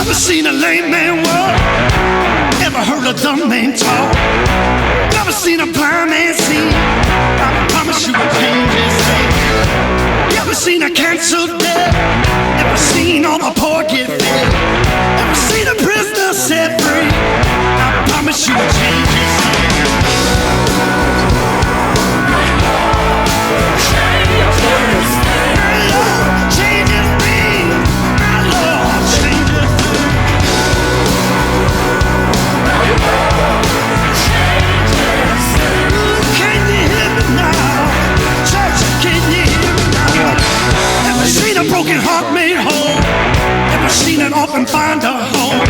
Never seen a lame man walk. Ever heard a dumb man talk. Never seen a blind man see. I promise you will change his face. Never seen a canceled death. Never seen all the poor get fed. Never seen a prisoner set free. I promise you will change his face. Change his things. My Lord, change his things. My Lord, change his things. Can you hear me now? Church, can you hear me now? Ever seen a broken heart made whole? Ever seen an orphan find a home?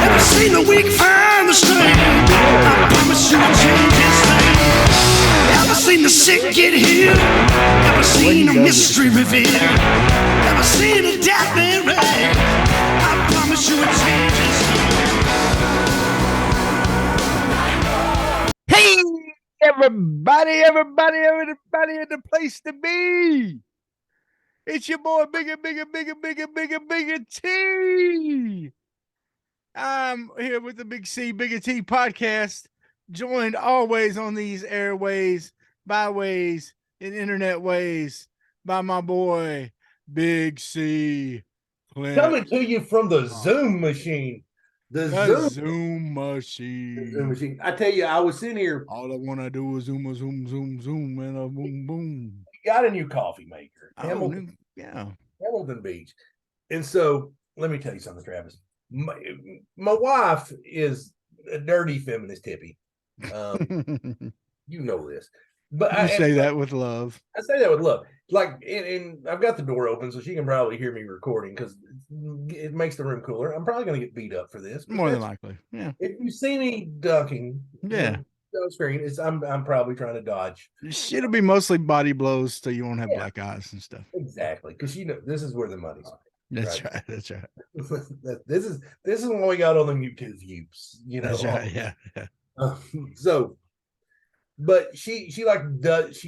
Ever seen the weak find the strength? I promise you will change his thing. Ever seen the sick get healed? Ever seen a mystery revealed? Ever seen a death man raised? I promise you will change his thing. Hey, everybody in the place to be. It's your boy, bigger T. I'm here with the Big C, Bigger T podcast, joined always on these airways, byways, and internet ways by my boy, Big C. Clint. Coming to you from the Zoom machine. The Zoom machine. Zoom machine. I tell you, I was sitting here. All I want to do is zoom, and a boom, boom. Got a new coffee maker. Hamilton Beach. And so, let me tell you something, Travis. My wife is a dirty feminist hippie. You know this. But I say that with love. I say that with love. Like, and I've got the door open so she can probably hear me recording because it makes the room cooler. I'm probably going to get beat up for this. More than likely, yeah. If you see me ducking, yeah, on screen, I'm probably trying to dodge. It'll be mostly body blows, so you won't have black eyes and stuff. Exactly, because this is where the money's. That's right. That's right. This is what we got on the YouTube views. That's right. Yeah. So. But she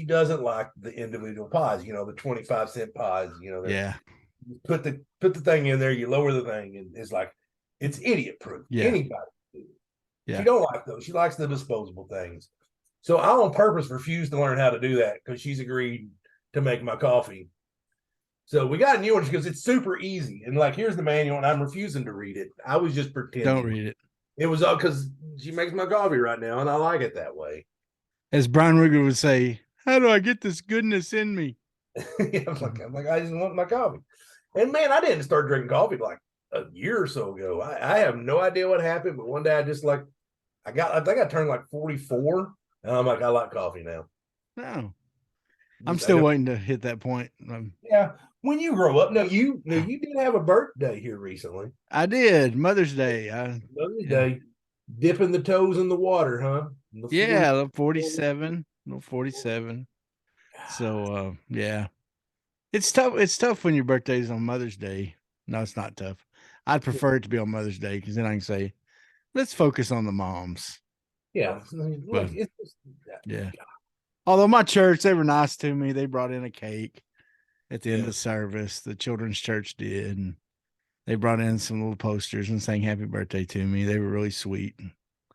doesn't like the individual pods, the 25-cent pods, Yeah. Put the thing in there, you lower the thing, and it's like it's idiot proof. Yeah. Anybody can do it. Yeah. She don't like those. She likes the disposable things. So I on purpose refuse to learn how to do that because she's agreed to make my coffee. So we got a new one because it's super easy. And like, here's the manual, and I'm refusing to read it. I was just pretending. Don't read it. It was all because she makes my coffee right now, and I like it that way. As Brian Rigger would say, how do I get this goodness in me? I'm like, I just want my coffee. And man, I didn't start drinking coffee like a year or so ago. I have no idea what happened, but one day I just I think I turned like 44, and I'm like, I like coffee now. No, I'm still waiting to hit that point. Yeah, when you grow up, you did have a birthday here recently. I did. Mother's Day. Day, dipping the toes in the water, huh? Yeah, 47. So yeah. It's tough. It's tough when your birthday is on Mother's Day. No, it's not tough. I'd prefer it to be on Mother's Day because then I can say, let's focus on the moms. Yeah. But, yeah. Although my church, they were nice to me. They brought in a cake at the end of the service. The children's church did. And they brought in some little posters and sang happy birthday to me. They were really sweet.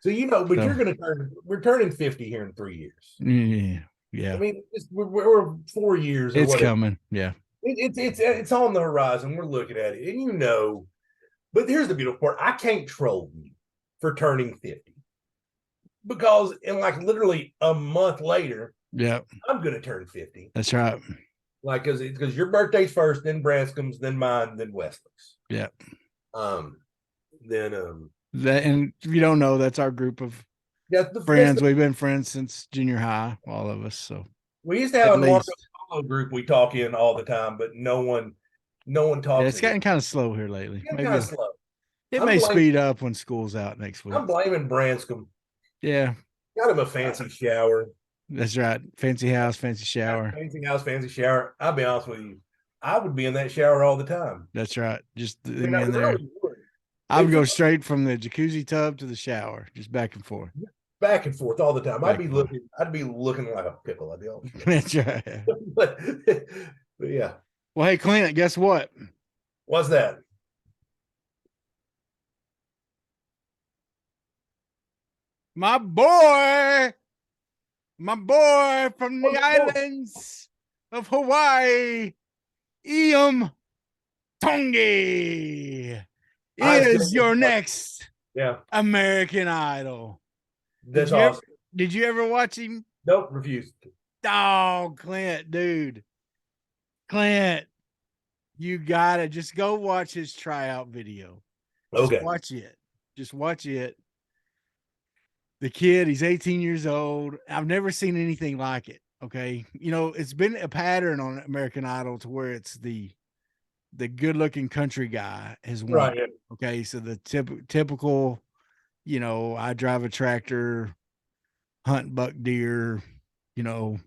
So, we're turning 50 here in 3 years. Yeah. I mean, we're 4 years. It's coming. Yeah. It's on the horizon. We're looking at it. And but here's the beautiful part. I can't troll you for turning 50 because in like literally a month later, I'm going to turn 50. That's right. Like, because your birthday's first, then Branscom's, then mine, then Wesley's. Yeah. And if you don't know, that's our group of friends. We've been friends since junior high, all of us. So we used to have a Marco Polo group we talk in all the time, but no one talks. Yeah, it's gotten kind of slow here lately. Maybe kind of slow. It may speed up when school's out next week. I'm blaming Branscombe. Yeah. Got him a fancy shower. That's right. Fancy house, fancy shower. Fancy house, fancy shower. I'll be honest with you. I would be in that shower all the time. That's right. Just in there. I would go straight from the jacuzzi tub to the shower, just back and forth. Back and forth all the time. I'd be looking like a pickle. I'd be all That's right. but yeah. Well, hey, Clint, guess what? What's that? My boy from the Oh, islands of Hawaii, Iam Tongi, is your next Yeah, American Idol. that's awesome. Did you ever watch him? Nope, refused. Oh, Clint, dude. Clint, you gotta just go watch his tryout video. Just Okay. watch it. Just watch it. The kid, he's 18 years old. I've never seen anything like it. Okay. You know, it's been a pattern on American Idol to where it's the good looking country guy has won. Right. Yeah. Okay. So the typical, you know, I drive a tractor, hunt buck deer, you know,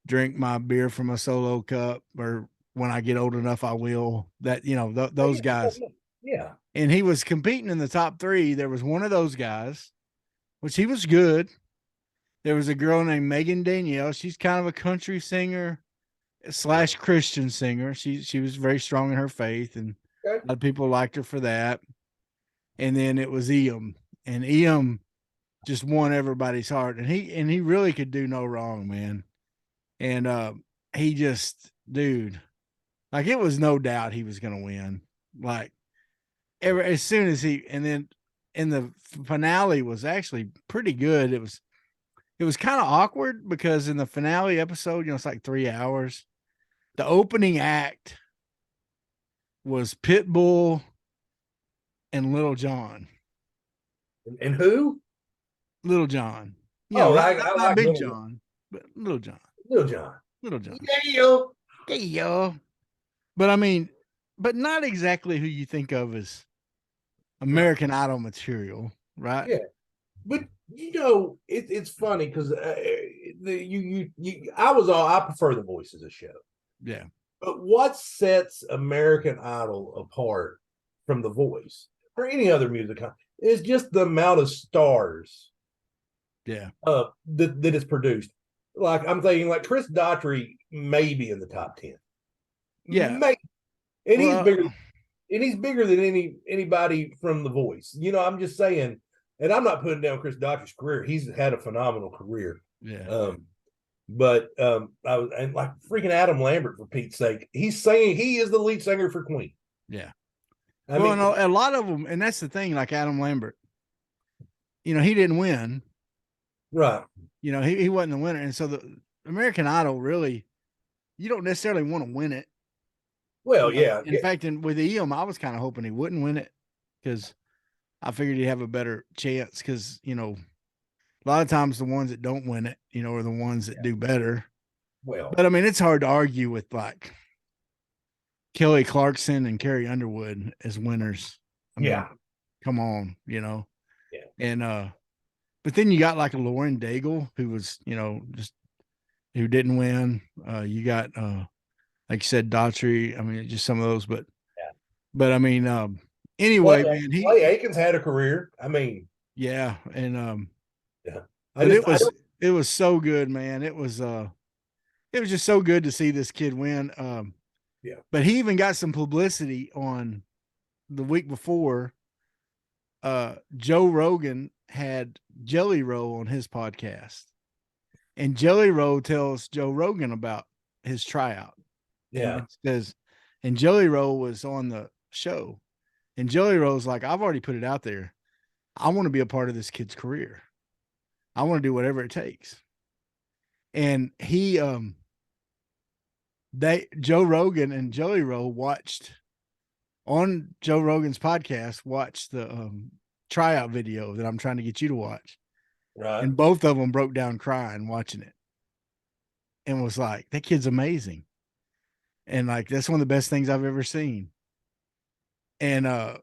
drink my beer from a solo cup, or when I get old enough, I will. That, you know, those guys. Yeah. And he was competing in the top 3. There was one of those guys, which he was good. There was a girl named Megan Danielle. She's kind of a country singer / Christian singer. She was very strong in her faith, and Okay. a lot of people liked her for that. And then it was Iam, and Iam just won everybody's heart, and he really could do no wrong, man. And he just, dude, like, it was no doubt he was going to win. Like, as soon as and then in the finale was actually pretty good. It was kind of awkward because in the finale episode, you know, it's like 3 hours. The opening act was Pitbull and Little John. And who? Little John. You Oh, know, I not like Big Little John, but Little John. Little John. Little John. Yeah. Hey, yo. But I mean, but not exactly who you think of as American Idol material, right? Yeah. But you know, it's funny because I prefer The Voice as a show. Yeah. But what sets American Idol apart from The Voice or any other music is just the amount of stars. Yeah. That is produced. Like, I'm thinking, like, Chris Daughtry may be in the top 10. Yeah. And he's bigger than anybody from The Voice. You know, I'm just saying, and I'm not putting down Chris Daughtry's career. He's had a phenomenal career. Yeah. But and like freaking Adam Lambert, for Pete's sake, he's saying he is the lead singer for Queen. Yeah. I mean, a lot of them, and that's the thing, like Adam Lambert, you know, he didn't win. Right. You know, he wasn't the winner. And so the American Idol, really, you don't necessarily want to win it. Well, You know? yeah. In fact, with Iam, I was kind of hoping he wouldn't win it because I figured he'd have a better chance because, you know, a lot of times the ones that don't win it, you know, are the ones that do better. Well, but I mean, it's hard to argue with like Kelly Clarkson and Carrie Underwood as winners. I mean, come on, you know. Yeah. And but then you got like a Lauren Daigle who was, you know, just who didn't win. You got like you said, Daughtry. I mean, just some of those, but I mean, anyway, man, Clay Aikens had a career. I mean, yeah, and yeah. But it was so good, man. It was just so good to see this kid win. Yeah. But he even got some publicity on the week before. Joe Rogan had Jelly Roll on his podcast, and Jelly Roll tells Joe Rogan about his tryout. Yeah. And Jelly Roll was on the show, and Jelly Roll's like, I've already put it out there. I want to be a part of this kid's career. I want to do whatever it takes. And Joe Rogan and Jelly Roll watched on Joe Rogan's podcast, watched the tryout video that I'm trying to get you to watch. Right. And both of them broke down crying watching it and was like, that kid's amazing. And like, that's one of the best things I've ever seen. And I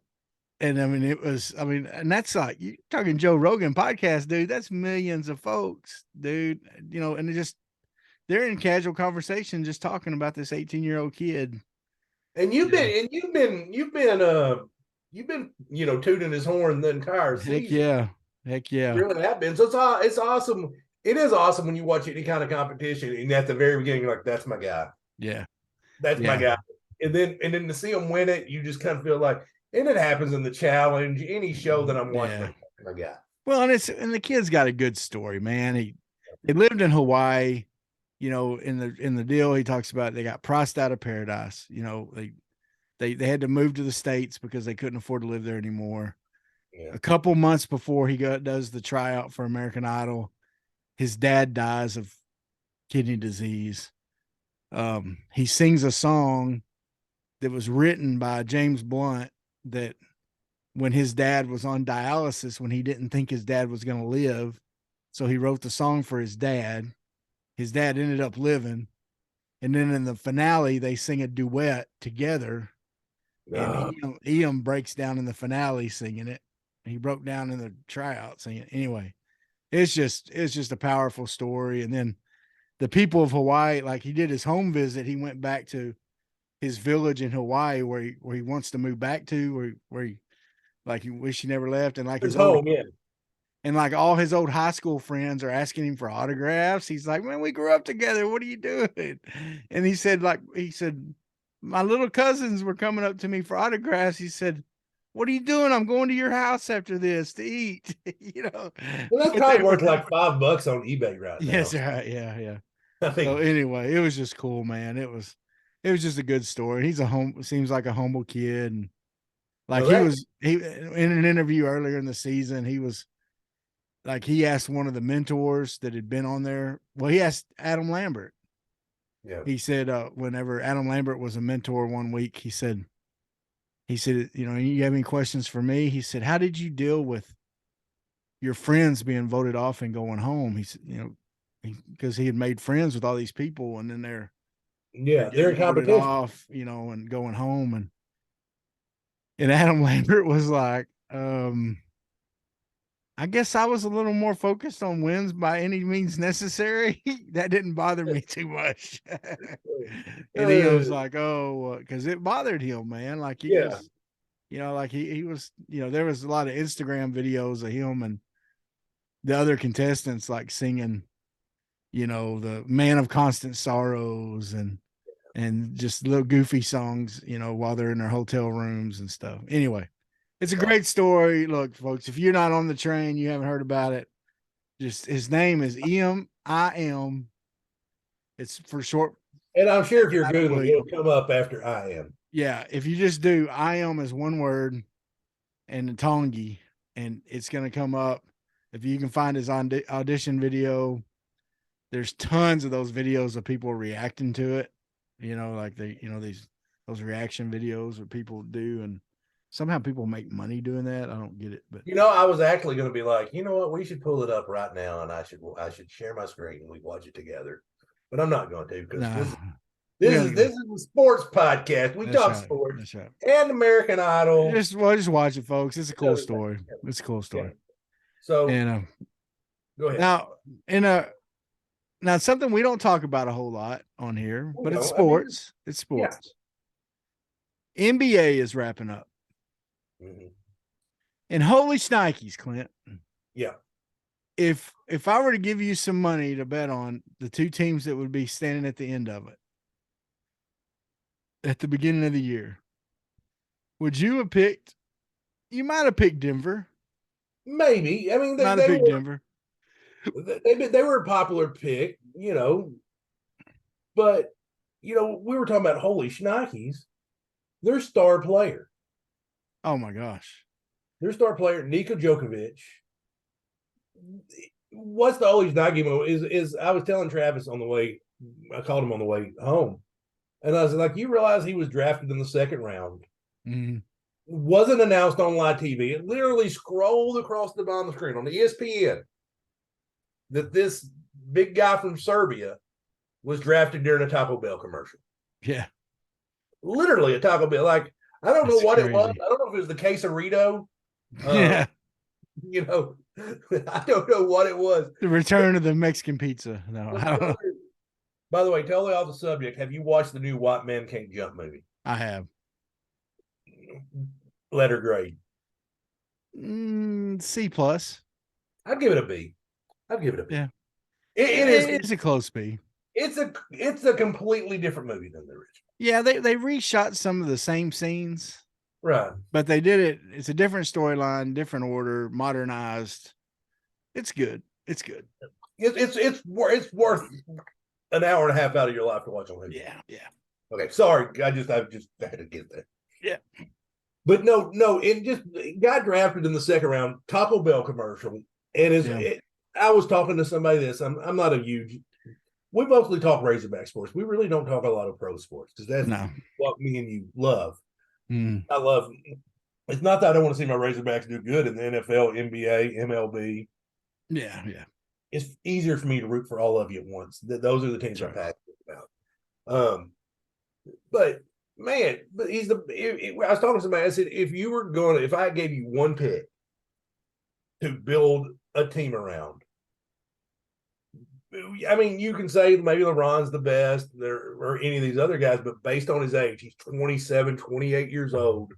mean, and that's like, you're talking Joe Rogan podcast, dude, that's millions of folks, dude, you know, and they're in casual conversation, just talking about this 18-year-old kid. And you've been, you know, tooting his horn the entire season. Heck yeah. You really have been. So it's awesome. It is awesome when you watch any kind of competition, and at the very beginning, you're like, that's my guy. Yeah. That's my guy. And then to see him win it, you just kind of feel like, and it happens in the challenge, any show that I'm watching, my guy. Well, and the kid's got a good story, man. They lived in Hawaii, in the deal he talks about they got priced out of paradise. They had to move to the States because they couldn't afford to live there anymore. Yeah. A couple months before he does the tryout for American Idol, his dad dies of kidney disease. He sings a song that was written by James Blunt that when his dad was on dialysis, when he didn't think his dad was going to live. So he wrote the song for his dad. His dad ended up living. And then in the finale, they sing a duet together. And Ian breaks down in the finale singing it. He broke down in the tryout singing it. Anyway, it's just a powerful story. And then the people of Hawaii, like he did his home visit, he went back to his village in Hawaii where he wants to move back to, where he like he wish he never left, and like his home, yeah. And like all his old high school friends are asking him for autographs. He's like, man, we grew up together. What are you doing? And he said, my little cousins were coming up to me for autographs. He said, what are you doing? I'm going to your house after this to eat. Well, that's probably worth like $5 on eBay right now. Yes, right. Yeah. I think. So anyway, it was just cool, man. It was just a good story. He's seems like a humble kid. And like he in an interview earlier in the season, he was like, he asked one of the mentors that had been on there. Well, he asked Adam Lambert. Yeah. He said, whenever Adam Lambert was a mentor one week, he said, you have any questions for me? He said, how did you deal with your friends being voted off and going home? He said, because he had made friends with all these people, and then they're in competition off, and going home. And Adam Lambert was like, I guess I was a little more focused on wins by any means necessary. That didn't bother me too much. And he was like, oh, because it bothered him, man. Like he was, like he was, there was a lot of Instagram videos of him and the other contestants like singing, the Man of Constant Sorrows and just little goofy songs, while they're in their hotel rooms and stuff. Anyway, it's a great story. Look, folks, if you're not on the train, you haven't heard about it. Just his name is I.M. It's for short. And I'm sure if you're Googling, it'll come up after I Am. Yeah, if you just do I Am as one word and the Tongi, and it's going to come up. If you can find his audition video, there's tons of those videos of people reacting to it. Like those reaction videos that people do, and somehow people make money doing that. I don't get it, but I was actually going to be like, you know what, we should pull it up right now, and I should share my screen and we watch it together. But I'm not going to because this is a sports podcast. We talk sports. That's right. And American Idol. Just watch it, folks. It's a cool story. It's a cool story. Yeah. So and go ahead. Now something we don't talk about a whole lot on here, but it's sports. It's sports. Yeah. NBA is wrapping up. Mm-hmm. And holy shnikes, Clint. Yeah. If I were to give you some money to bet on the two teams that would be standing at the end of it at the beginning of the year, would you have picked? You might have picked Denver. Maybe. I mean, they picked Denver. They were a popular pick, but we were talking about holy shnikes. Their star player. Oh my gosh. Their star player, Nikola Jokic. What's the holy shnikes moment is I was telling Travis on the way, I called him on the way home. And I was like, you realize he was drafted in the second round. Mm-hmm. Wasn't announced on live TV. It literally scrolled across the bottom of the screen on the ESPN that this big guy from Serbia was drafted during a Taco Bell commercial. Yeah. Literally a Taco Bell. Like, I don't know what it was. I don't know if it was the quesarito. Yeah. I don't know what it was. The return of the Mexican pizza. No, I don't know. By the way, totally off the subject. Have you watched the new White Men Can't Jump movie? I have. Letter grade. C+. I'd give it a B. Yeah. It's a close B. It's a completely different movie than the original. Yeah, they reshot some of the same scenes. Right. But they did it. It's a different storyline, different order, modernized. It's good. It's good. It's worth an hour and a half out of your life to watch on Hulu. Yeah. Okay, sorry, I just had to get that. Yeah. But no, it just got drafted in the second round. Taco Bell commercial, and I was talking to somebody this. I'm not a huge. We mostly talk Razorback sports. We really don't talk a lot of pro sports because that's what me and you love. I love. It's not that I don't want to see my Razorbacks do good in the NFL, NBA, MLB. Yeah. It's easier for me to root for all of you at once. Those are the teams I'm passionate about. But man, I was talking to somebody. I said, if I gave you one pick to build a team around, I mean, you can say maybe LeBron's the best or any of these other guys, but based on his age, he's 27, 28 years old.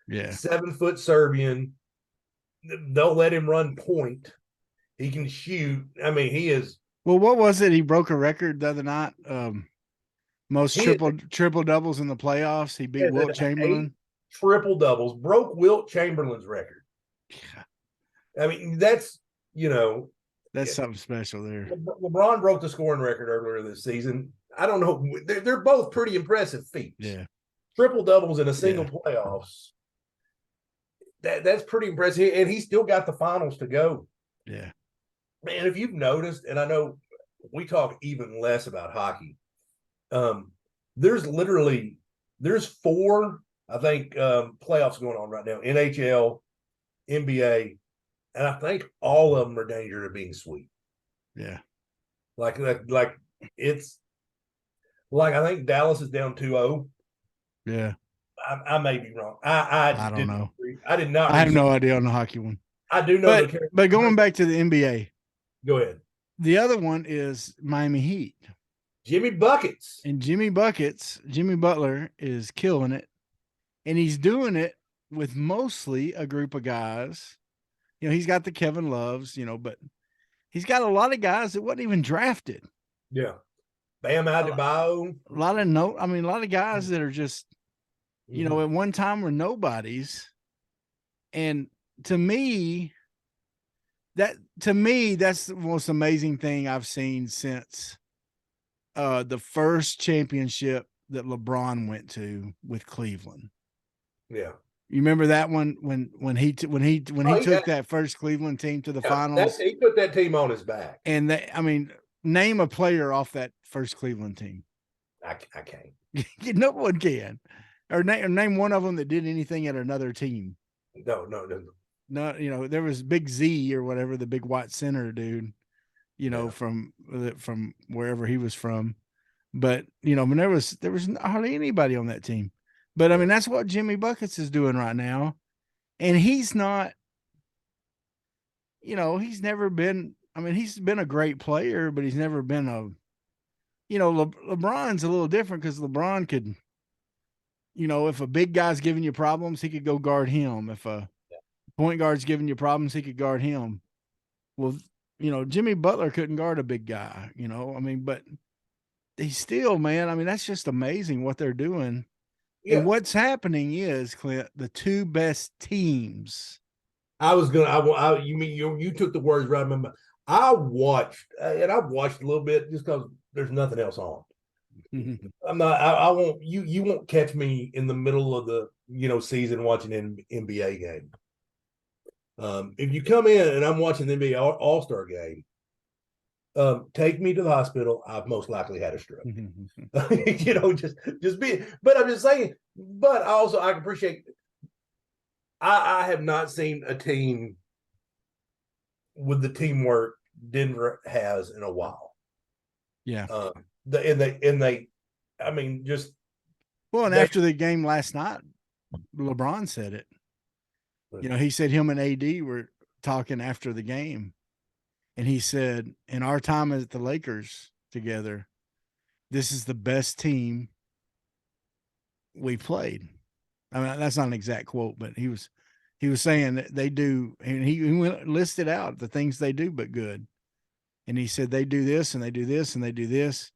Yeah. 7-foot Serbian. They'll let him run point. He can shoot. I mean, he is. Well, what was it? He broke a record the other night. Most triple doubles in the playoffs. He beat Wilt Chamberlain. Triple doubles, broke Wilt Chamberlain's record. I mean, that's something special there. LeBron broke the scoring record earlier this season. I don't know. They're both pretty impressive feats. Yeah. Triple doubles in a single playoffs. That's pretty impressive. And he's still got the finals to go. Yeah. Man, if you've noticed, and I know we talk even less about hockey, there's 4, I think, playoffs going on right now. NHL, NBA, and I think all of them are danger of being sweet. Yeah. Like it's like I think Dallas is down 2-0. Yeah. I may be wrong. I don't know. I did not. I have no idea on the hockey one. I do know. But going back to the NBA. Go ahead. The other one is Miami Heat. Jimmy Buckets. And Jimmy Butler is killing it. And he's doing it with mostly a group of guys. He's got the Kevin Loves, but he's got a lot of guys that wasn't even drafted. Yeah. Bam Adebayo. A lot of guys that are just, at one time were nobodies. And to me, that's the most amazing thing I've seen since the first championship that LeBron went to with Cleveland. Yeah. You remember that one when he took that first Cleveland team to the finals? He put that team on his back. And name a player off that first Cleveland team. I can't. No one can. Or name one of them that did anything at another team. No. No, there was Big Z or whatever, the big white center dude, from wherever he was from. But, when there was hardly anybody on that team. But that's what Jimmy Buckets is doing right now. And he's not, he's never been, he's been a great player, but he's never been LeBron's a little different because LeBron could, if a big guy's giving you problems, he could go guard him. If a point guard's giving you problems, he could guard him. Well, Jimmy Butler couldn't guard a big guy, but he's still, man, that's just amazing what they're doing. Yeah. And what's happening is, Clint, the two best teams. You took the words right out of my mouth. I watched a little bit just because there's nothing else on. I won't, you won't catch me in the middle of the, season watching an NBA game. If you come in and I'm watching the NBA All-Star game, take me to the hospital. I've most likely had a stroke. Just be. But I'm just saying. But also, I can appreciate. I have not seen a team with the teamwork Denver has in a while. Yeah. After the game last night, LeBron said it. He said him and AD were talking after the game. And he said, in our time at the Lakers together, this is the best team we played. That's not an exact quote, but he was saying that they do, and he listed out the things they do, but good. And he said, they do this and they do this and they do this.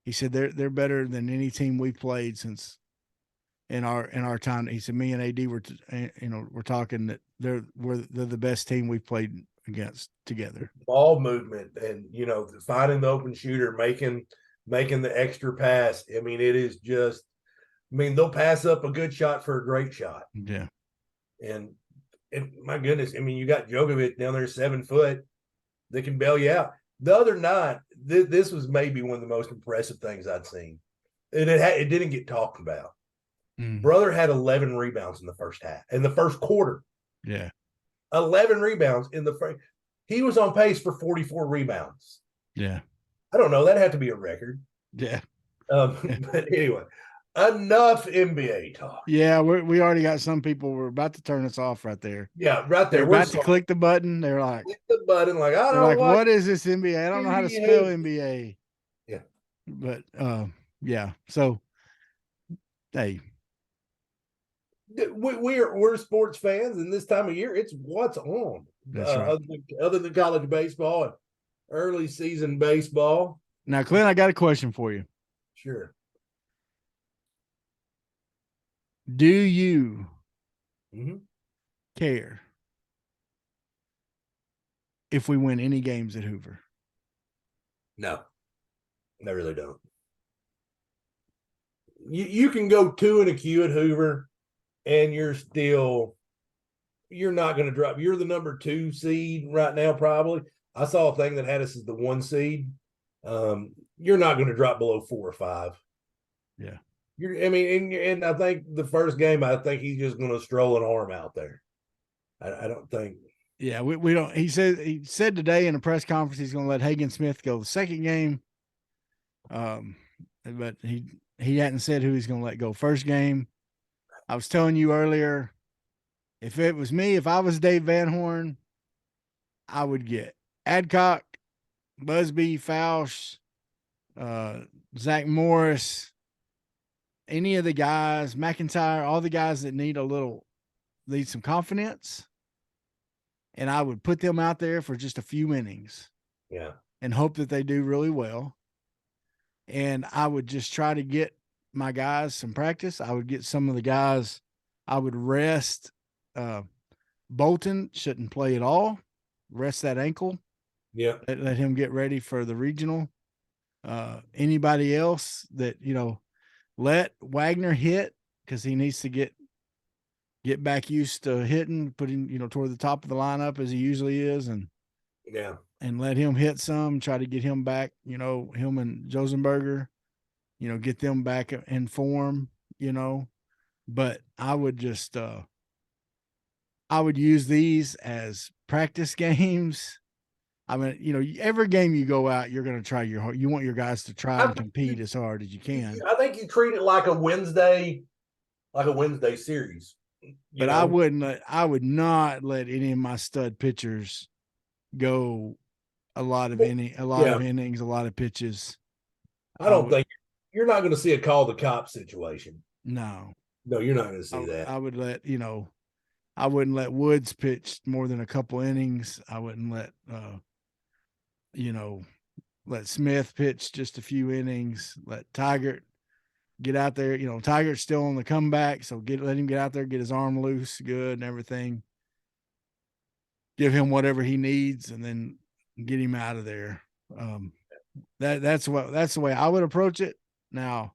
He said, they're better than any team we played since in our time. He said, me and AD we're talking that they're the best team we played against together. Ball movement and, finding the open shooter, making the extra pass. I mean, it is just, they'll pass up a good shot for a great shot. Yeah. And my goodness, you got Djokovic down there 7 foot that can bail you out. The other night, this was maybe one of the most impressive things I'd seen. And it didn't get talked about. Brother had 11 rebounds in the first quarter. Yeah. 11 rebounds in the first. He was on pace for 44 rebounds. Yeah. I don't know. That had to be a record. Yeah. But anyway, enough NBA talk. Yeah, we already got some people. We're about to turn us off right there. Yeah, right there. They're about to click the button. They're like, click the button. Like, I don't know. What is this NBA? I don't know how to spell NBA. Yeah. But yeah. So, hey, we're sports fans, and this time of year, it's what's on. That's right. Other than college baseball and early season baseball. Now, Clint, I got a question for you. Sure. Do you care if we win any games at Hoover? No, I really don't. You can go 2-2 at Hoover, and you're not going to drop. You're the number 2 seed right now, probably. I saw a thing that had us as the 1 seed. You're not going to drop below 4 or 5. Yeah. And I think the first game, I think he's just going to stroll an arm out there. I don't think. Yeah, we don't. He said today in a press conference he's going to let Hagen Smith go the second game. But he hadn't said who he's going to let go first game. I was telling you earlier, if it was me, if I was Dave Van Horn, I would get Adcock, Busby, Fausch, Zach Morris, any of the guys, McIntyre, all the guys that need some confidence. And I would put them out there for just a few innings. Yeah. And hope that they do really well. And I would just try to get my guys some practice. I would get some of the guys, I would rest. Bolton shouldn't play at all. Rest that ankle. Yeah. Let him get ready for the regional. Anybody else that, let Wagner hit because he needs to get back used to hitting, putting, toward the top of the lineup as he usually is. And let him hit some, try to get him back, him and Josenberger, get them back in form, but I would just, I would use these as practice games. Every game you go out, you're going to try you want your guys to try and compete as hard as you can. I think you treat it like a Wednesday series. But I would not let any of my stud pitchers go a lot of innings, a lot of pitches. I don't think you're not going to see a call the cop situation. No, you're not going to see that. I would let, I wouldn't let Woods pitch more than a couple innings. I wouldn't let, let Smith pitch just a few innings. Let Tigert get out there. Tiger's still on the comeback, so let him get out there, get his arm loose, good and everything. Give him whatever he needs, and then get him out of there. That's the way I would approach it. Now,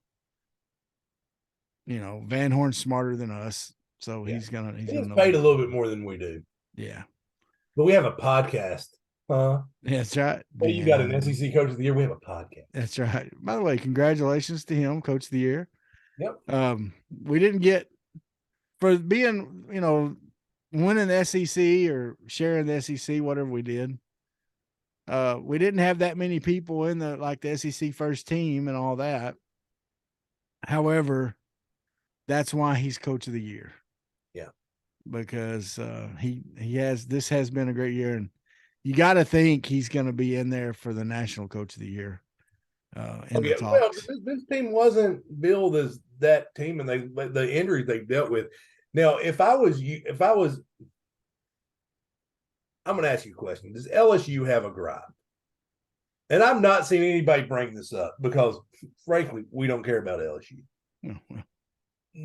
Van Horn's smarter than us, so he's gonna paid a little bit more than we do. Yeah, but we have a podcast. Yeah, that's right. Well, you got an SEC Coach of the Year. We have a podcast. That's right. By the way, congratulations to him, Coach of the Year. Yep. We didn't get for being, winning the SEC or sharing the SEC, whatever we did. We didn't have that many people in the SEC first team and all that. However, that's why he's Coach of the Year. Yeah. Because this has been a great year, and you got to think he's going to be in there for the National Coach of the Year. The talks. Well, this team wasn't billed as that team, and the injuries they dealt with. Now, I'm going to ask you a question. Does LSU have a gripe? And I'm not seeing anybody bring this up because, frankly, we don't care about LSU.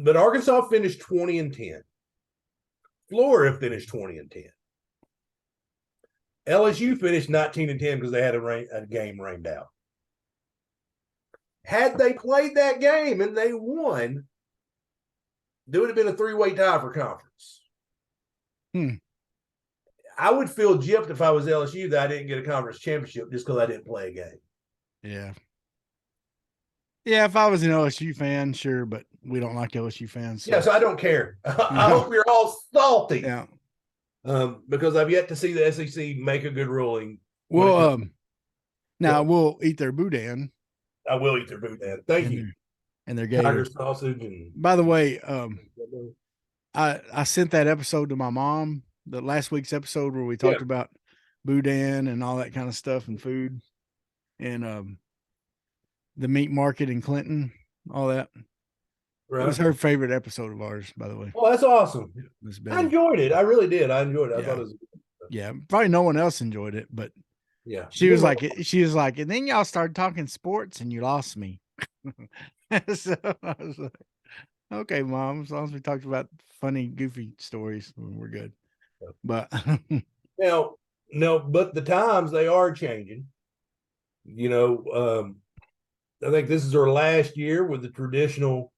But Arkansas finished 20-10. Florida finished 20-10. LSU finished 19-10 because they had a game rained out. Had they played that game and they won, there would have been a 3-way tie for conference. I would feel gypped if I was LSU that I didn't get a conference championship just because I didn't play a game. Yeah. Yeah, if I was an LSU fan, sure, but we don't like LSU fans. So. Yeah, so I don't care. I hope you're all salty. Yeah. Because I've yet to see the SEC make a good ruling. Well, now we'll eat their boudin. I will eat their boudin. Thank you. And their gator sausage. And by the way, I sent that episode to my mom, the last week's episode where we talked about boudin and all that kind of stuff and food and the meat market in Clinton, all that. Right. It was her favorite episode of ours, by the way. Well, that's awesome. I enjoyed it. I really did. I enjoyed it. I thought it was probably no one else enjoyed it, but she was like, and then y'all started talking sports and you lost me. So I was like, okay, Mom, as long as we talked about funny, goofy stories, we're good. But but the times, they are changing. I think this is our last year with the traditional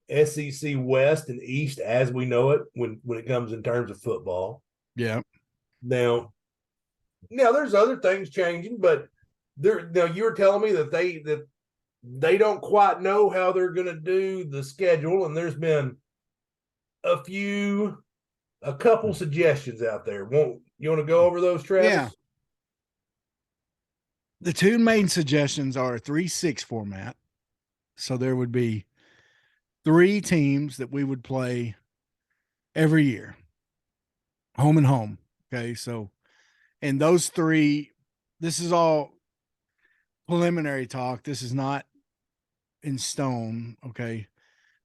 SEC West and East as we know it when it comes in terms of football. Yeah. Now there's other things changing, but you were telling me that they don't quite know how they're going to do the schedule, and there's been a couple suggestions out there. You want to go over those, Travis? Yeah. The two main suggestions are a 3-6 format. So there would be 3 teams that we would play every year, home and home. Okay. So, and those 3, this is all preliminary talk. This is not in stone. Okay.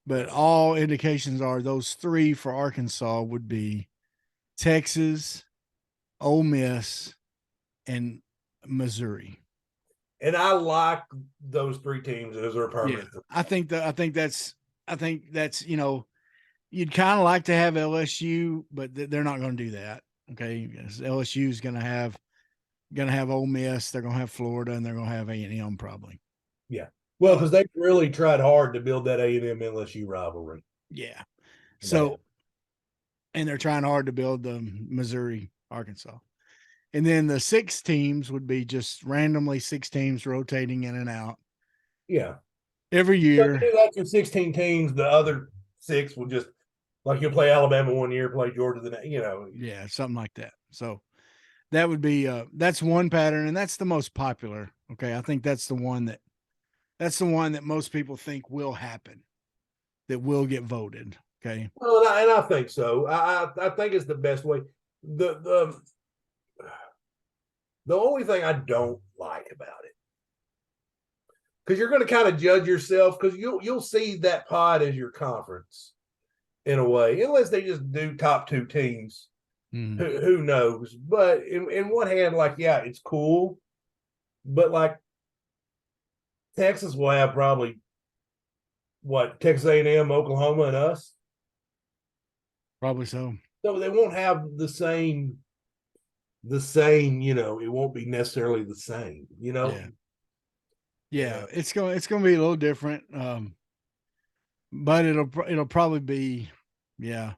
But all indications are those 3 for Arkansas would be Texas, Ole Miss, and Missouri. And I like those 3 teams as their permanent. Yeah, I think that's you'd kind of like to have LSU, but they're not going to do that. Okay, LSU is going to have Ole Miss, they're going to have Florida, and they're going to have A&M probably. Yeah, well, because they really tried hard to build that A&M LSU rivalry. Yeah, so and they're trying hard to build the Missouri Arkansas. And then the 6 teams would be just randomly 6 teams rotating in and out. Yeah. Every year. So that's your 16 teams. The other 6 will just, like you'll play Alabama one year, play Georgia the next, Yeah, something like that. So that would be, that's one pattern, and that's the most popular. Okay. I think that's the one that most people think will happen, that will get voted. Okay. Well, and I think so. I think it's the best way. The only thing I don't like about it, because you're going to kind of judge yourself, because you'll see that pod as your conference in a way, unless they just do top 2 teams. Who knows? But in one hand, it's cool, but Texas will have probably Texas A&M, Oklahoma, and us. Probably so. So they won't have the same, it won't be necessarily the same, Yeah, it's going to be a little different. But it'll probably be, they'll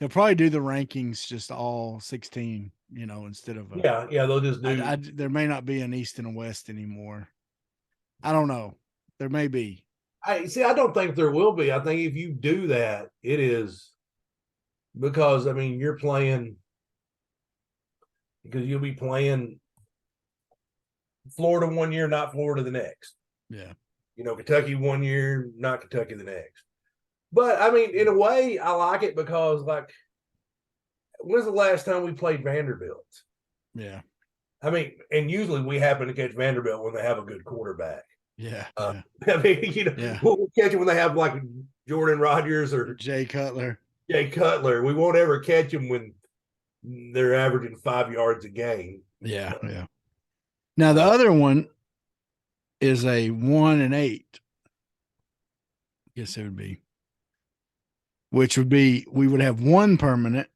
probably do the rankings just all 16, instead of they'll just do. There may not be an East and a West anymore. I don't know. There may be. I don't think there will be. I think if you do that, it is because you're playing. Because you'll be playing Florida one year, not Florida the next. Yeah. Kentucky one year, not Kentucky the next. But, in a way, I like it because, when's the last time we played Vanderbilt? Yeah. And usually we happen to catch Vanderbilt when they have a good quarterback. Yeah. We'll catch them when they have, Jordan Rodgers or Jay Cutler. We won't ever catch them when they're averaging 5 yards a game. Yeah. Now the other one is a 1-8. Yes, it would be. Which would be we would have 1 permanent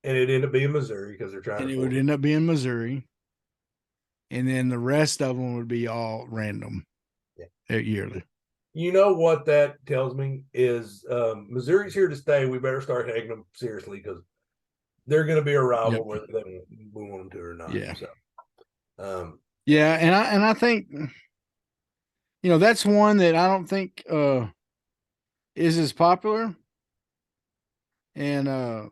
And it ended up being Missouri because they're trying and to. it would end up being Missouri. And then the rest of them would be all random yearly. You know what that tells me is Missouri's here to stay. We better start taking them seriously because they're going to be a rival whether we want them to or not. Yeah. So, yeah, and I think that's one that I don't think is as popular. And I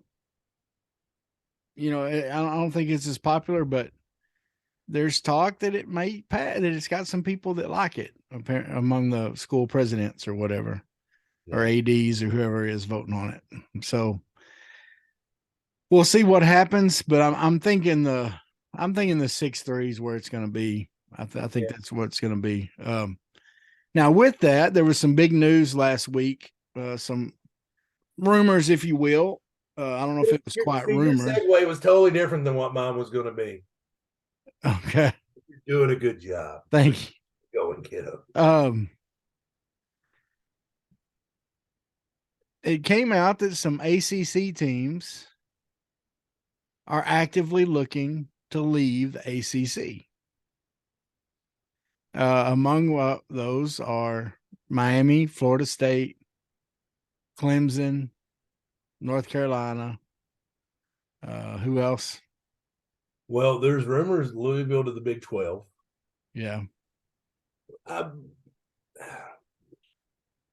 don't think it's as popular, but there's talk that it may pass, that it's got some people that like it among the school presidents or whatever, or ADs or whoever is voting on it. So we'll see what happens, but I'm thinking the 6-3 is where it's going to be. I think that's what it's going to be. Now with that, there was some big news last week, some rumors, if you will. I don't know if it was quite rumors. Your segue was totally different than what mine was going to be. Okay. You're doing a good job. Thank you. Going, kiddo. It came out that some ACC teams are actively looking to leave the ACC. Among those are Miami, Florida State, Clemson, North Carolina. Who else? Well, there's rumors Louisville to the Big 12. Yeah.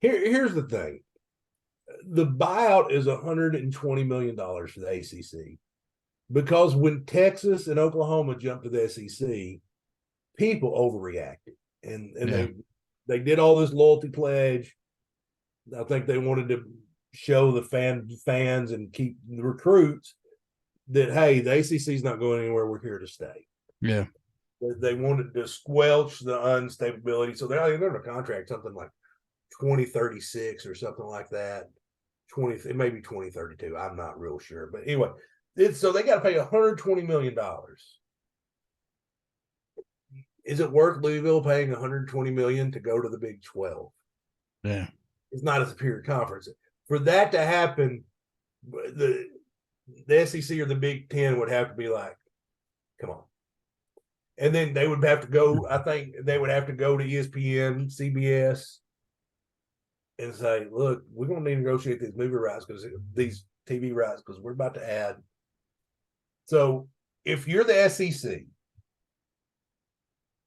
Here's the thing. The buyout is $120 million for the ACC because when Texas and Oklahoma jumped to the SEC, people overreacted, and they did all this loyalty pledge. I think they wanted to show the fans and keep the recruits that, hey, the ACC is not going anywhere. We're here to stay. Yeah. They wanted to squelch the unstability. So they're in a contract, something like 2036 or something like that. It may be 2032. I'm not real sure. But anyway, so they got to pay $120 million. Is it worth Louisville paying $120 million to go to the Big 12? Yeah. It's not a superior conference. For that to happen, the SEC or the Big 10 would have to be like, come on. And then they would have to go, I think they would have to go to ESPN, CBS, and say, look, we're going to need to negotiate these movie rights, because these TV rights, because we're about to add. So if you're the SEC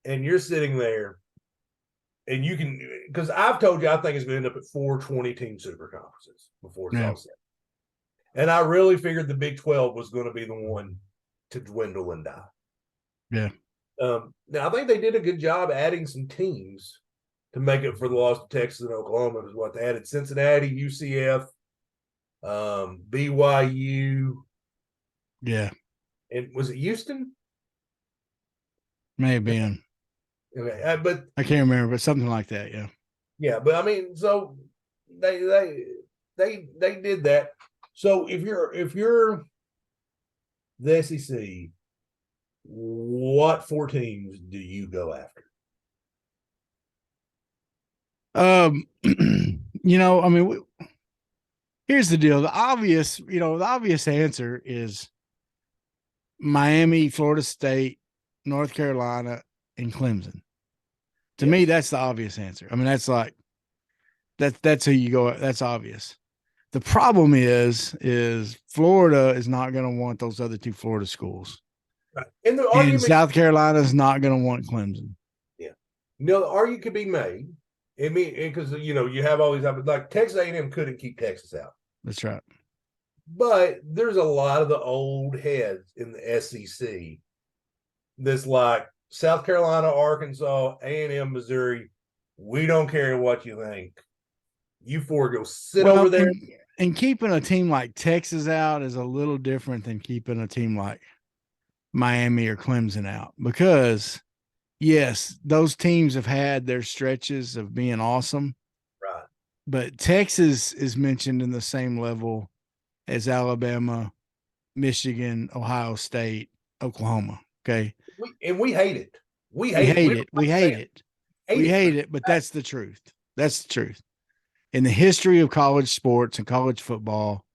and you're sitting there and you can, because I've told you, I think it's going to end up at 4 20-team super conferences before it's all set. And I really figured the Big 12 was going to be the one to dwindle and die. Yeah. Now, I think they did a good job adding some teams to make it for the loss to Texas and Oklahoma. Is what they added: Cincinnati, UCF, BYU. Yeah. And was it Houston? May have been. Okay, but I can't remember, but something like that. Yeah. Yeah, but I mean, so they did that. So if you're the SEC, what 4 teams do you go after? I mean, here's the deal. The obvious answer is Miami, Florida State, North Carolina, and Clemson. To me, that's the obvious answer. I mean, that's like, that's who you go. That's obvious. The problem is Florida is not going to want those other 2 Florida schools. Right. And South Carolina is not going to want Clemson. Yeah. The argument could be made. I mean, because you have all these, like Texas A&M couldn't keep Texas out. That's right. But there's a lot of the old heads in the SEC that's like South Carolina, Arkansas, A&M, Missouri. We don't care what you think. You 4 go sit over there. And keeping a team like Texas out is a little different than keeping a team like Miami or Clemson out, because yes, those teams have had their stretches of being awesome. Right. But Texas is mentioned in the same level as Alabama, Michigan, Ohio State, Oklahoma. Okay. We hate it. We hate it, but that's the truth. That's the truth. In the history of college sports and college football,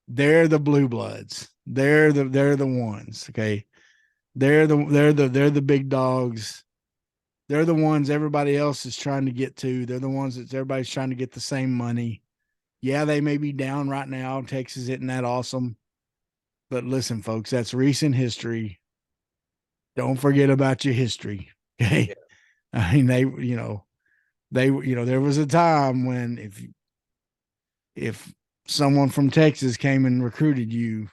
they're the blue bloods. They're the ones. Okay. They're the big dogs. They're the ones everybody else is trying to get to. They're the ones that everybody's trying to get the same money. Yeah, they may be down right now. Texas isn't that awesome. But listen, folks, that's recent history. Don't forget about your history. Okay. Yeah. I mean, there was a time when if someone from Texas came and recruited you,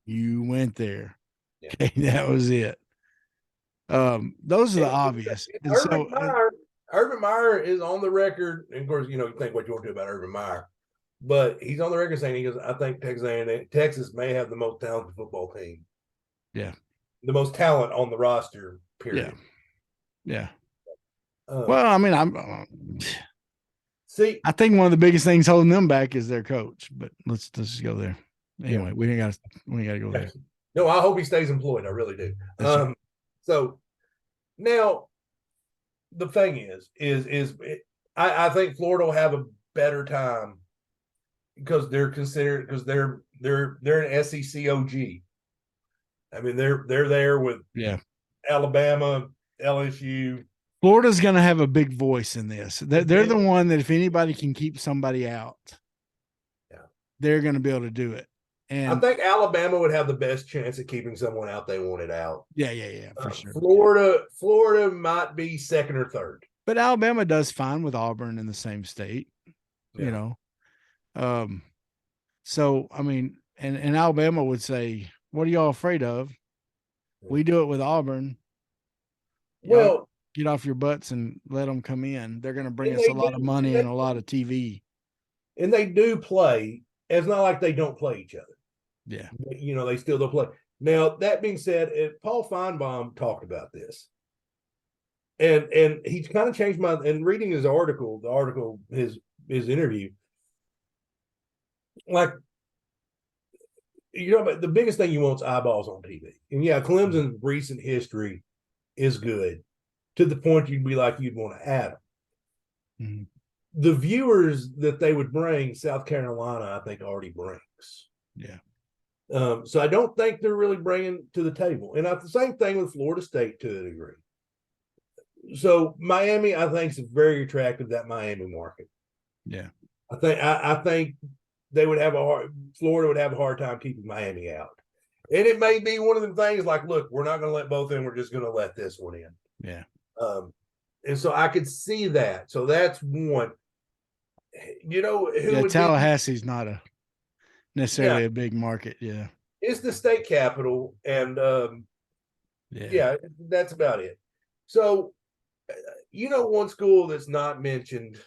you went there. Yeah. Okay. That was it. Those are the obvious. And Urban Meyer is on the record. And of course, you think what you want to about Urban Meyer, but he's on the record saying, he goes, I think Texas may have the most talented football team. Yeah. The most talent on the roster, period. Yeah. Well, I mean, I think one of the biggest things holding them back is their coach, but let's just go there. Anyway, we ain't got to go there. No, I hope he stays employed. I really do. So now the thing is I think Florida will have a better time because they're an SEC OG. I mean, they're there with Alabama, LSU. Florida's going to have a big voice in this. They're the one that if anybody can keep somebody out, they're going to be able to do it. And I think Alabama would have the best chance of keeping someone out they wanted out. Yeah, for sure. Florida might be second or third. But Alabama does fine with Auburn in the same state, you know. So, I mean, and Alabama would say, what are y'all afraid of? We do it with Auburn. Well, get off your butts and let them come in. They're going to bring us a lot of money and a lot of TV. And they do play. It's not like they don't play each other. Yeah. They still don't play. Now, that being said, Paul Feinbaum talked about this. And he's kind of changed and reading his article, his interview, like, the biggest thing you want is eyeballs on TV. And Clemson's recent history is good to the point you'd want to add them. Mm-hmm. The viewers that they would bring, South Carolina, I think, already brings. Yeah. So I don't think they're really bringing to the table. And the same thing with Florida State to a degree. So Miami, I think, is very attractive, that Miami market. Yeah. I think Florida would have a hard time keeping Miami out. And it may be one of them things like, look, we're not going to let both in. We're just going to let this one in. Yeah. And so I could see that. So that's one. Tallahassee's not necessarily a big market. Yeah. It's the state capital. And that's about it. So, one school that's not mentioned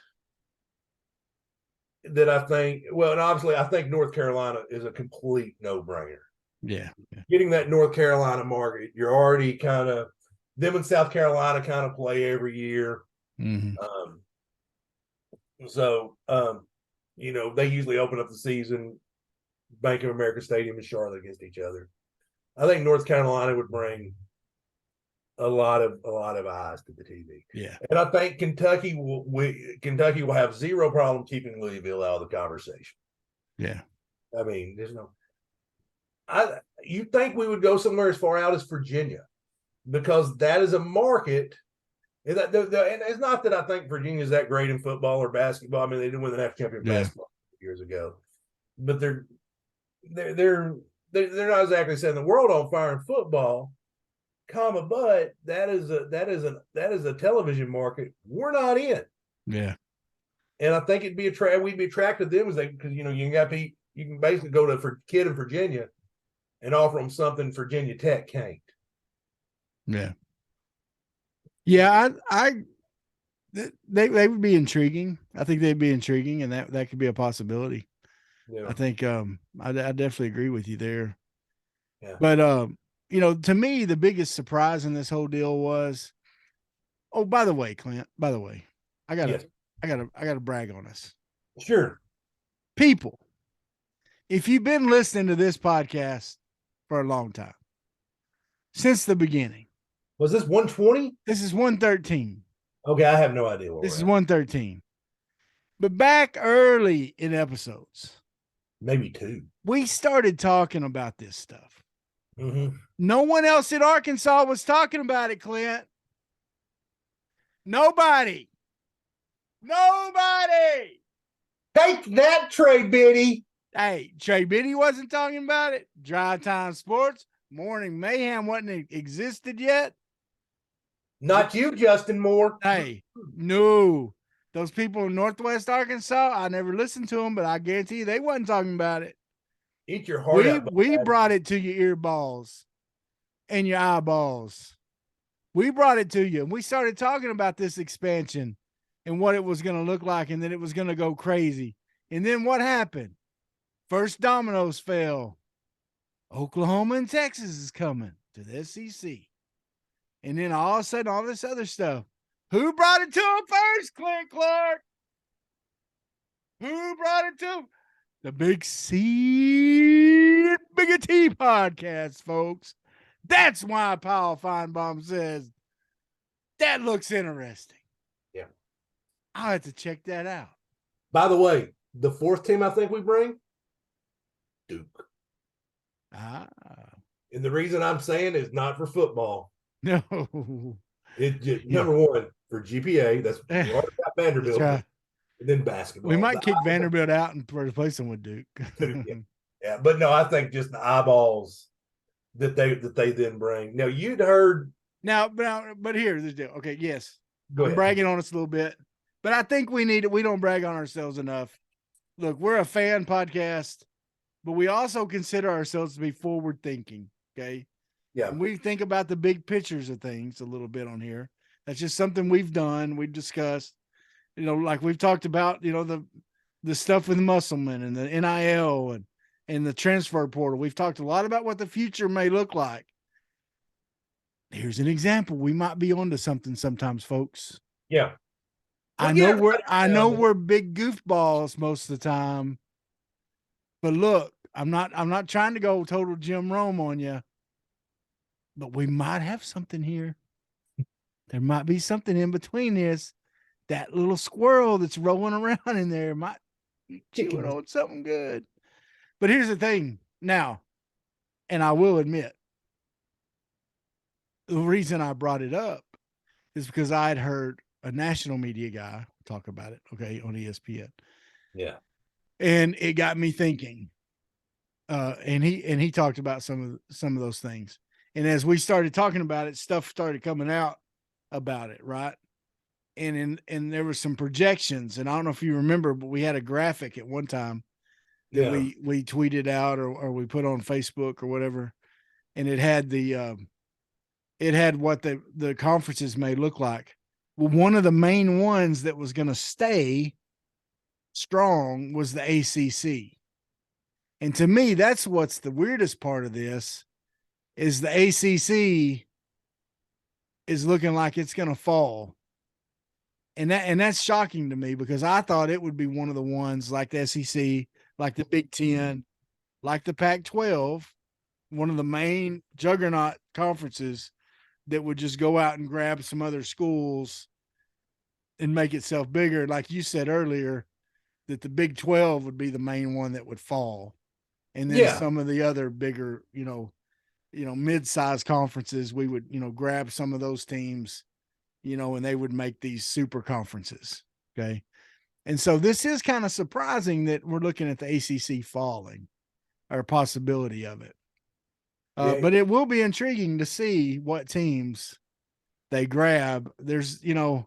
that I think, and obviously I think North Carolina is a complete no-brainer. Yeah. Getting that North Carolina market, you're already kind of, them and South Carolina kind of play every year. Mm-hmm. They usually open up the season, Bank of America Stadium and Charlotte against each other. I think North Carolina would bring a lot of eyes to the TV. Yeah. And I think Kentucky will have zero problem keeping Louisville out of the conversation. Yeah. I mean, you think we would go somewhere as far out as Virginia, because that is a market. And it's not that I think Virginia is that great in football or basketball. I mean, they didn't win the national championship basketball years ago, but they're not exactly setting the world on fire in football. But that is a television market we're not in. Yeah. And I think we'd be attracted to them because you can basically go to a kid in Virginia and offer them something Virginia Tech can't. Yeah. Yeah, they would be intriguing. I think they'd be intriguing, and that could be a possibility. Yeah. I think I definitely agree with you there. Yeah. But to me, the biggest surprise in this whole deal was, by the way, Clint, I gotta brag on us. Sure. People, if you've been listening to this podcast for a long time, since the beginning. Was this 120? This is 113. Okay, I have no idea. This is 113. But back early in episodes, maybe 2. We started talking about this stuff. Mm-hmm. No one else in Arkansas was talking about it, Clint. Nobody. Take that, Trey Biddy. Hey, Trey Biddy wasn't talking about it. Drive Time Sports, Morning Mayhem wasn't existed yet. Not you, Justin Moore. Hey, no. Those people in Northwest Arkansas, I never listened to them, but I guarantee you they wasn't talking about it. Eat your heart out. We brought it to your earballs and your eyeballs. We brought it to you, and we started talking about this expansion and what it was going to look like, and then it was going to go crazy. And then what happened? First dominoes fell. Oklahoma and Texas is coming to the SEC. And then all of a sudden, all this other stuff. Who brought it to him first, Clint Clark? Who brought it to him? The Big C Bigger T podcast, folks. That's why Paul Feinbaum says that looks interesting. Yeah. I'll have to check that out. By the way, the 4th team I think we bring, Duke. And the reason I'm saying is not for football. No. It's just, number 1 for GPA. That's we already got Vanderbilt. Right. And then basketball. We might kick Vanderbilt out and replace them with Duke. Yeah, but no, I think just the eyeballs that they then bring. Now you'd heard. But here's the deal. Okay, yes, Go ahead. I'm bragging on us a little bit, but I think we don't brag on ourselves enough. Look, we're a fan podcast, but we also consider ourselves to be forward thinking. Okay. Yeah. And we think about the big pictures of things a little bit on here. That's just something we've done. We've discussed, like we've talked about, the stuff with Musselman and the NIL and the transfer portal. We've talked a lot about what the future may look like. Here's an example. We might be onto something sometimes, folks. Yeah. I know we're big goofballs most of the time, but look, I'm not trying to go total Jim Rome on you, but we might have something here. There might be something in between this. That little squirrel that's rolling around in there might be chewing on something good. But here's the thing now, and I will admit, the reason I brought it up is because I had heard a national media guy talk about it, okay, on ESPN. Yeah. And it got me thinking. And he talked about some of those things. And as we started talking about it, stuff started coming out about it, right? And there were some projections, and I don't know if you remember, but we had a graphic at one time that we tweeted out or we put on Facebook or whatever, and it had what the conferences may look like. Well, one of the main ones that was going to stay strong was the ACC. And to me, that's what's the weirdest part of this is the ACC is looking like it's going to fall. And that's shocking to me because I thought it would be one of the ones like the SEC, like the Big Ten, like the Pac-12, one of the main juggernaut conferences that would just go out and grab some other schools and make itself bigger. Like you said earlier, that the Big 12 would be the main one that would fall. And then some of the other bigger, mid-sized conferences, we would, grab some of those teams, and they would make these super conferences. Okay. And so this is kind of surprising that we're looking at the ACC falling or a possibility of it. But it will be intriguing to see what teams they grab. There's, the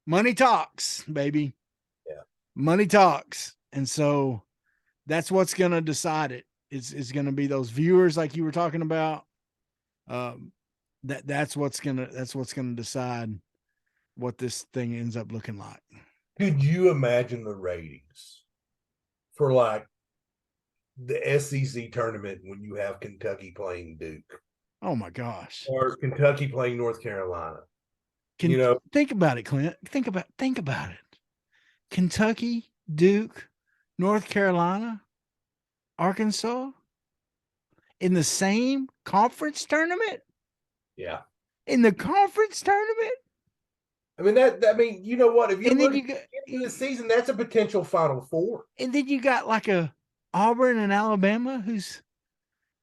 money talks, baby. Yeah. Money talks. And so that's what's going to decide it. It's going to be those viewers like you were talking about. That's what's going to decide what this thing ends up looking like. Could you imagine the ratings for like the SEC tournament when you have Kentucky playing Duke? Oh my gosh. Or Kentucky playing North Carolina. Think about it, Clint. Think about it. Kentucky, Duke, North Carolina, Arkansas in the same conference tournament? Yeah. In the conference tournament? I mean I mean, you know what? If you And then look you got, at the end of the season, that's a potential Final Four. and then you got like a Auburn and Alabama who's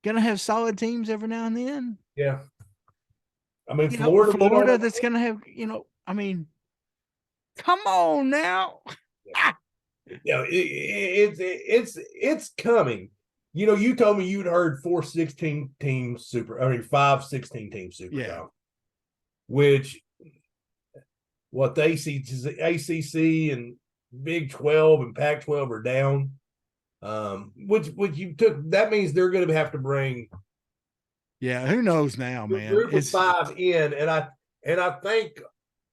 gonna have solid teams every now and then. Yeah. I mean, You know, Florida went Florida on. that's gonna have, I mean, come on now. Ah, Yeah, it's coming. You know, you told me you'd heard 5 16 team super Yeah. conference, which what the ACC and Big 12 and Pac 12 are down. Which you took, that means they're going to have to bring yeah, who knows now, a man? group of It's 5 in, and I think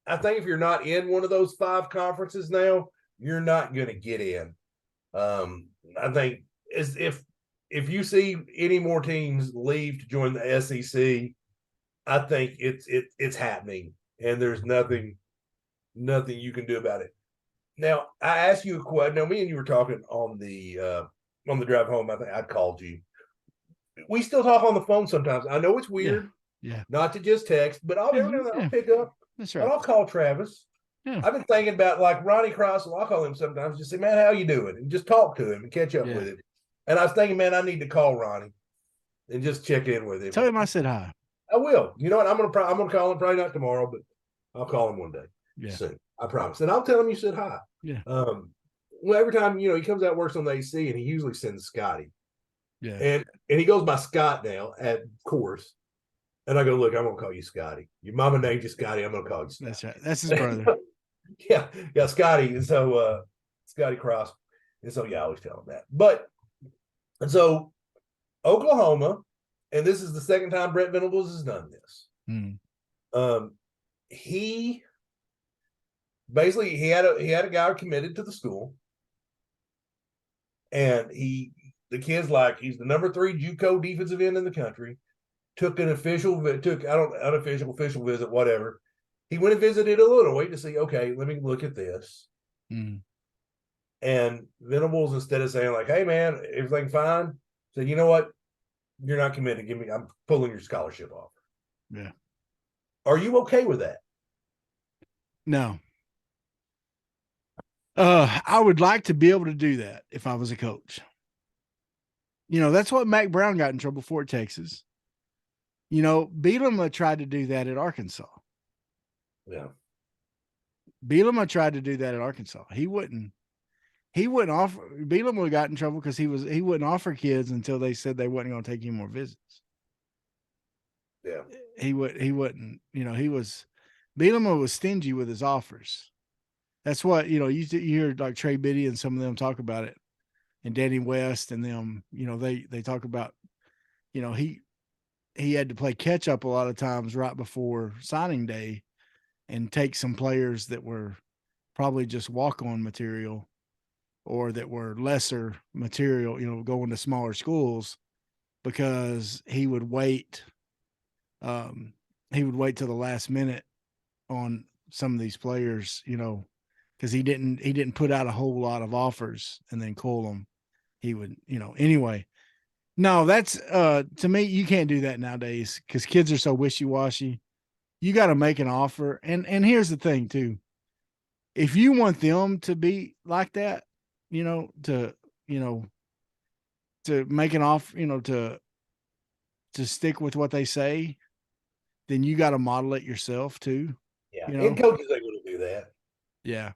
if you're not in one of those 5 conferences now, you're not going to get in. I think as if you see any more teams leave to join the SEC, I think it's happening, and there's nothing you can do about it. Now, I asked you a question. Now, me and you were talking on the drive home. I think I called you. We still talk on the phone sometimes. I know it's weird, yeah, not to just text, but I'll pick up. that's And right. I'll call Travis. Yeah. I've been thinking about like Ronnie Cross. I'll call him sometimes. Just say, man, how you doing? And just talk to him and catch up with him. And I was thinking, man, I need to call Ronnie and just check in with him. Tell him I said hi. I will. You know what? I'm gonna call him probably not tomorrow, but I'll call him one day. Yeah. Soon. I promise. And I'll tell him you said hi. Yeah. Well, every time he comes out, works on the AC, and he usually sends Scotty. Yeah. And he goes by Scott now, of course. And I go, look, I'm gonna call you Scotty. Your mama named you Scotty. I'm gonna call you Scotty. That's right. That's his brother. yeah, Scotty. And so Scotty Cross. And so I always tell him that. But and so Oklahoma, and this is the second time Brett Venables has done this. He basically he had a guy committed to the school, and the kid's like, he's the number 3 JUCO defensive end in the country. Took official visit, whatever. He went and visited Illinois to see, okay, let me look at this. And Venables, instead of saying like, hey man, everything fine, said, you know what? You're not committed. I'm pulling your scholarship offer. Yeah. Are you okay with that? No. I would like to be able to do that if I was a coach. That's what Mack Brown got in trouble for at Texas. Bielema tried to do that at Arkansas. Yeah. Bielema tried to do that at Arkansas. He wouldn't offer. Bielema got in trouble because he wouldn't offer kids until they said they wasn't going to take any more visits. Yeah. He wouldn't, Bielema was stingy with his offers. That's what, you hear like Trey Biddy and some of them talk about it, and Danny West and them, they talk about, he had to play catch up a lot of times right before signing day and take some players that were probably just walk-on material or that were lesser material, going to smaller schools, because he would wait till the last minute on some of these players, because he didn't put out a whole lot of offers and then call them. He would, anyway. No, that's to me, you can't do that nowadays because kids are so wishy-washy. You got to make an offer. And here's the thing too. If you want them to be like that, to make an offer, to stick with what they say, then you got to model it yourself too. Yeah. And coaches ain't going to do that. Yeah.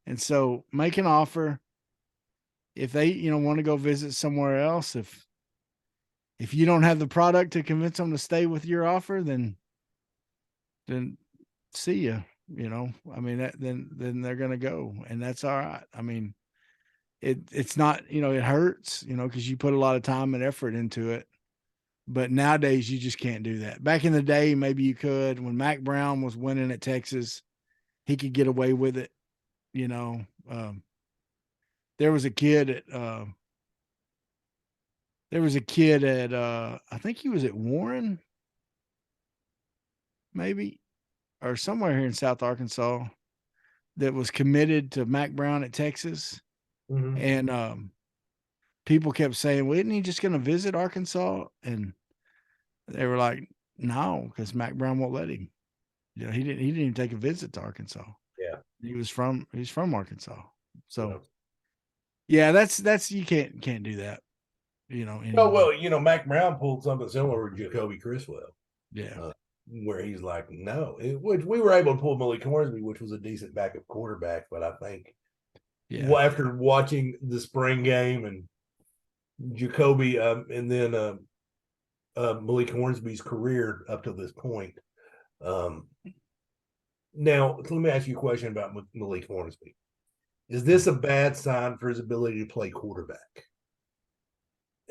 And so make an offer. If they, want to go visit somewhere else, if you don't have the product to convince them to stay with your offer, then see ya, I mean, then they're going to go, and that's all right. I mean, it's not, it hurts, cause you put a lot of time and effort into it, but nowadays you just can't do that. Back in the day, maybe you could. When Mack Brown was winning at Texas, he could get away with it. There was a kid at, I think he was at Warren, maybe, or somewhere here in South Arkansas, that was committed to Mack Brown at Texas. Mm-hmm. And people kept saying, well, isn't he just going to visit Arkansas? And they were like, no, because Mack Brown won't let him. You know, he didn't even take a visit to Arkansas. Yeah. He's from Arkansas. So Yeah. yeah, that's you can't do that. You know, Oh, anymore. well, you know, Mac Brown pulled something similar with Jacoby Criswell. Yeah. Where he's like, no, which we were able to pull Malik Hornsby, which was a decent backup quarterback. But I think after watching the spring game and Jacoby and then Malik Hornsby's career up to this point. Now, let me ask you a question about Malik Hornsby. Is this a bad sign for his ability to play quarterback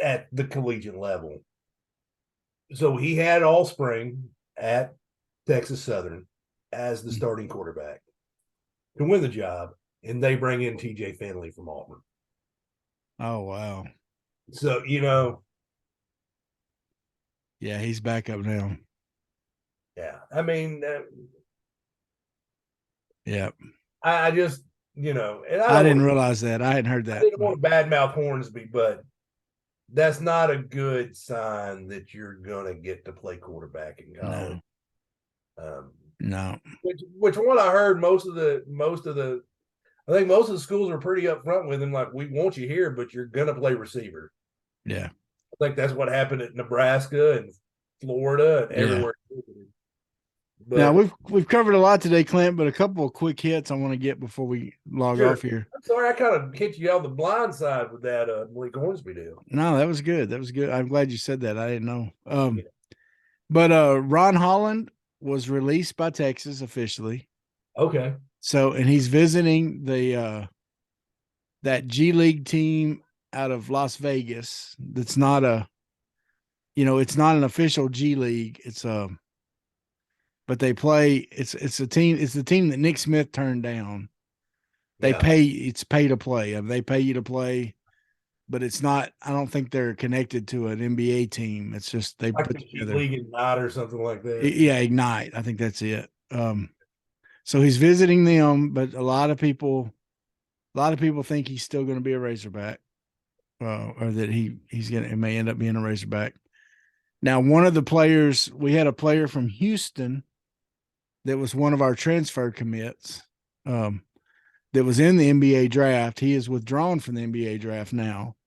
at the collegiate level? So he had all spring at Texas Southern as the starting quarterback to win the job, and they bring in TJ Finley from Auburn. Oh, wow. So, you know. Yeah, he's back up now. Yeah. I mean, yeah. I just, you know, and I didn't realize that. I hadn't heard that. I didn't want to badmouth Hornsby, but that's not a good sign that you're going to get to play quarterback in college. No. Which one I heard most of the I think most of the schools are pretty upfront with him, like, we want you here, but you're going to play receiver. Yeah. I think that's what happened at Nebraska and Florida and everywhere. But, now we've covered a lot today, Clint, but a couple of quick hits I want to get before we log off here. I'm sorry, I kind of hit you on the blind side with that Malik Hornsby deal. No, that was good. That was good. I'm glad you said that. I didn't know. But Ron Holland was released by Texas officially. Okay. So, and he's visiting the that G League team out of Las Vegas. That's not it's not an official G League. It's but they play. It's a team. It's the team that Nick Smith turned down. They pay. It's pay to play. They pay you to play, but it's not. I don't think they're connected to an NBA team. It's just they like put the together. League Ignite or something like that. Yeah, Ignite. I think that's it. So he's visiting them, but a lot of people think he's still going to be a Razorback, or that he may end up being a Razorback. Now, one of the players, we had a player from Houston that was one of our transfer commits that was in the NBA draft. He is withdrawn from the NBA draft now,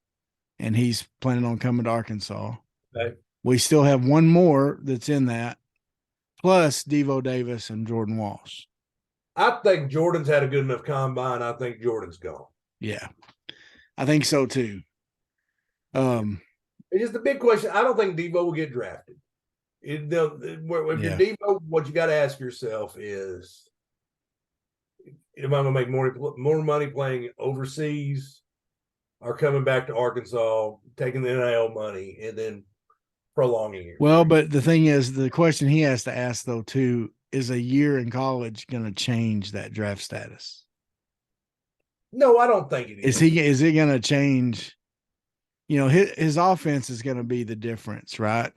and he's planning on coming to Arkansas. Okay. We still have one more that's in that, plus Devo Davis and Jordan Walsh. I think Jordan's had a good enough combine. I think Jordan's gone. Yeah, I think so too. It's just the big question. I don't think Devo will get drafted. If you're Devo, what you got to ask yourself is, am I going to make more money playing overseas, or coming back to Arkansas, taking the NIL money, and then prolonging it? Well, but the thing is, the question he has to ask though too is, a year in college going to change that draft status? No, I don't think it is. Is it going to change? You know, his offense is going to be the difference, right?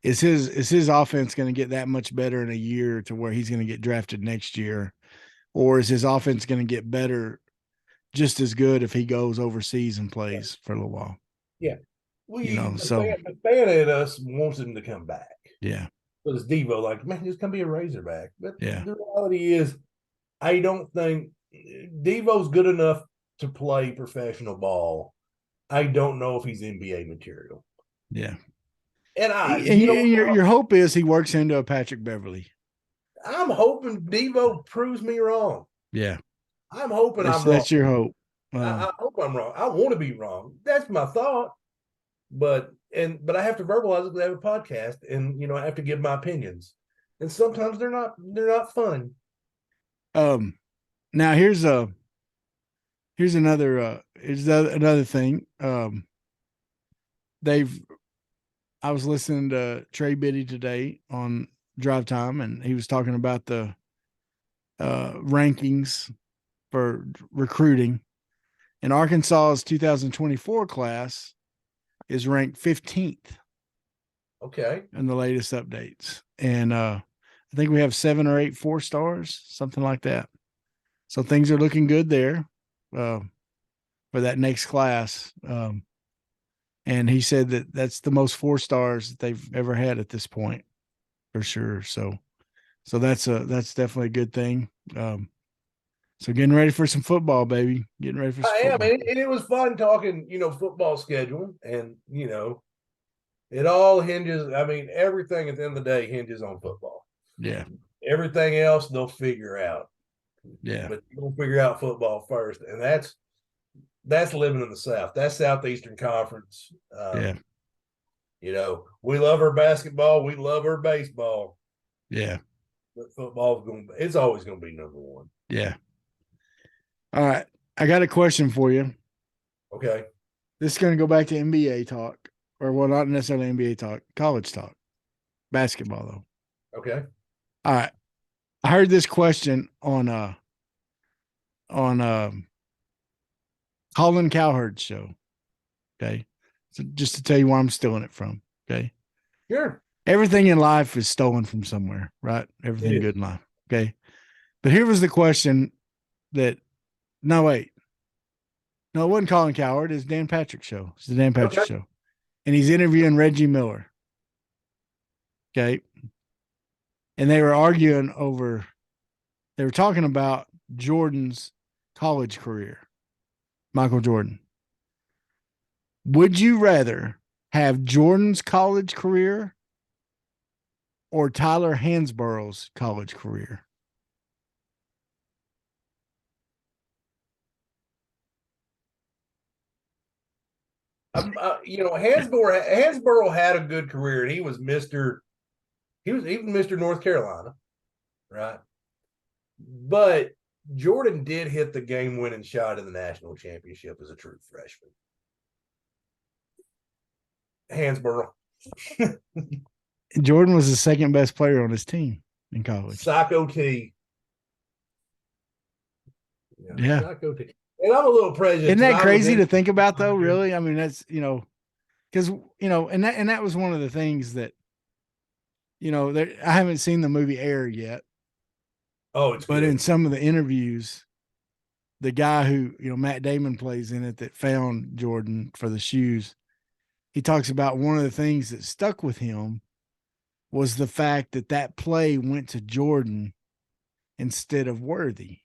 Is his offense going to get that much better in a year to where he's going to get drafted next year, or is his offense going to get better, just as good, if he goes overseas and plays for a little while? Yeah, well, the fan in us wants him to come back. Yeah, but it's Devo, like, man, he's gonna be a Razorback. But yeah, the reality is, I don't think Devo's good enough to play professional ball. I don't know if he's NBA material. Yeah. And your hope is he works into a Patrick Beverly. I'm hoping Devo proves me wrong. Yeah. I'm hoping I'm wrong. That's your hope. I hope I'm wrong. I want to be wrong. That's my thought. But I have to verbalize it because I have a podcast, and I have to give my opinions. And sometimes they're not fun. Now here's another thing. I was listening to Trey Biddy today on Drive Time, and he was talking about the rankings for recruiting. And Arkansas's 2024 class is ranked 15th. Okay. In the latest updates. And I think we have 7 or 8 4-stars, something like that. So things are looking good there for that next class. And he said that that's the most 4-stars that they've ever had at this point, for sure. So So that's definitely a good thing. So getting ready for some football, baby. Getting ready for some I am, football. and it was fun talking, football schedule, and it all hinges. I mean, everything at the end of the day hinges on football. Yeah. Everything else they'll figure out. Yeah. But you'll figure out football first, and that's living in the South. That's Southeastern Conference. Yeah. We love our basketball, we love our baseball, Yeah. but it's always gonna be number one. Yeah. All right. I got a question for you. Okay. This is going to go back to NBA talk, or well, not necessarily NBA talk, college talk, basketball though. Okay. All right. I heard this question on Colin Cowherd's show. Okay. So just to tell you where I'm stealing it from. Okay. Sure. Everything in life is stolen from somewhere, right? Everything good in life. Okay. But here was the question that, no, wait. No, it wasn't Colin Cowherd. It's Dan Patrick's show. It's the Dan Patrick show. And he's interviewing Reggie Miller. Okay. And they were arguing they were talking about Jordan's college career, Michael Jordan. Would you rather have Jordan's college career or Tyler Hansborough's college career? Hansborough had a good career, and he was even Mr. North Carolina, right? But Jordan did hit the game-winning shot in the national championship as a true freshman. Hansborough. Jordan was the second best player on his team in college. Psycho T. Yeah. Psycho T. And I'm a little prejudiced. Isn't that crazy to think about, though? Really? I mean, that's, because, and that was one of the things that, I haven't seen the movie Air yet. Oh, it's but good. In some of the interviews, the guy who, Matt Damon plays in it that found Jordan for the shoes, he talks about one of the things that stuck with him was the fact that play went to Jordan instead of Worthy.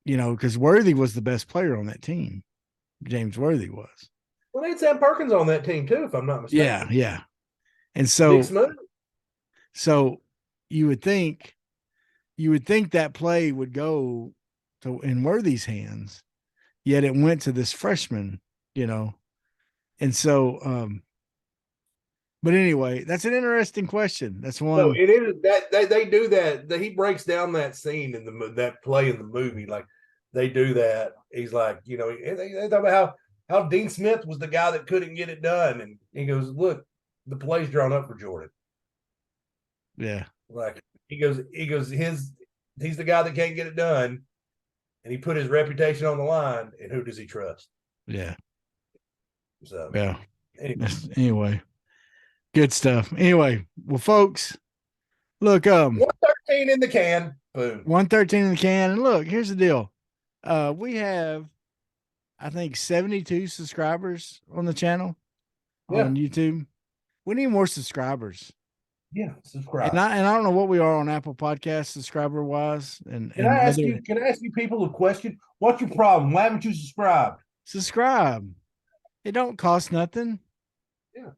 Because Worthy was the best player on that team. James Worthy was. Well, they had Sam Perkins on that team too, if I'm not mistaken. Yeah. And so you would think that play would go in Worthy's hands, yet it went to this freshman, And so, but anyway, that's an interesting question. That's one. No, it is that they do that. He breaks down that scene in that play in the movie. Like they do that. He's like, they talk about how Dean Smith was the guy that couldn't get it done, and he goes, "Look, the play's drawn up for Jordan." Yeah, like he goes, he's the guy that can't get it done, and he put his reputation on the line. And who does he trust? Yeah. So yeah. Anyway. Good stuff. Anyway, well, folks, look, 113 in the can. Boom. 113 in the can. And look, here's the deal. We have, I think, 72 subscribers on the channel on YouTube. We need more subscribers. Yeah, subscribe. And I don't know what we are on Apple Podcasts subscriber wise. And can I ask you people a question? What's your problem? Why haven't you subscribed? Subscribe. It don't cost nothing. Yeah.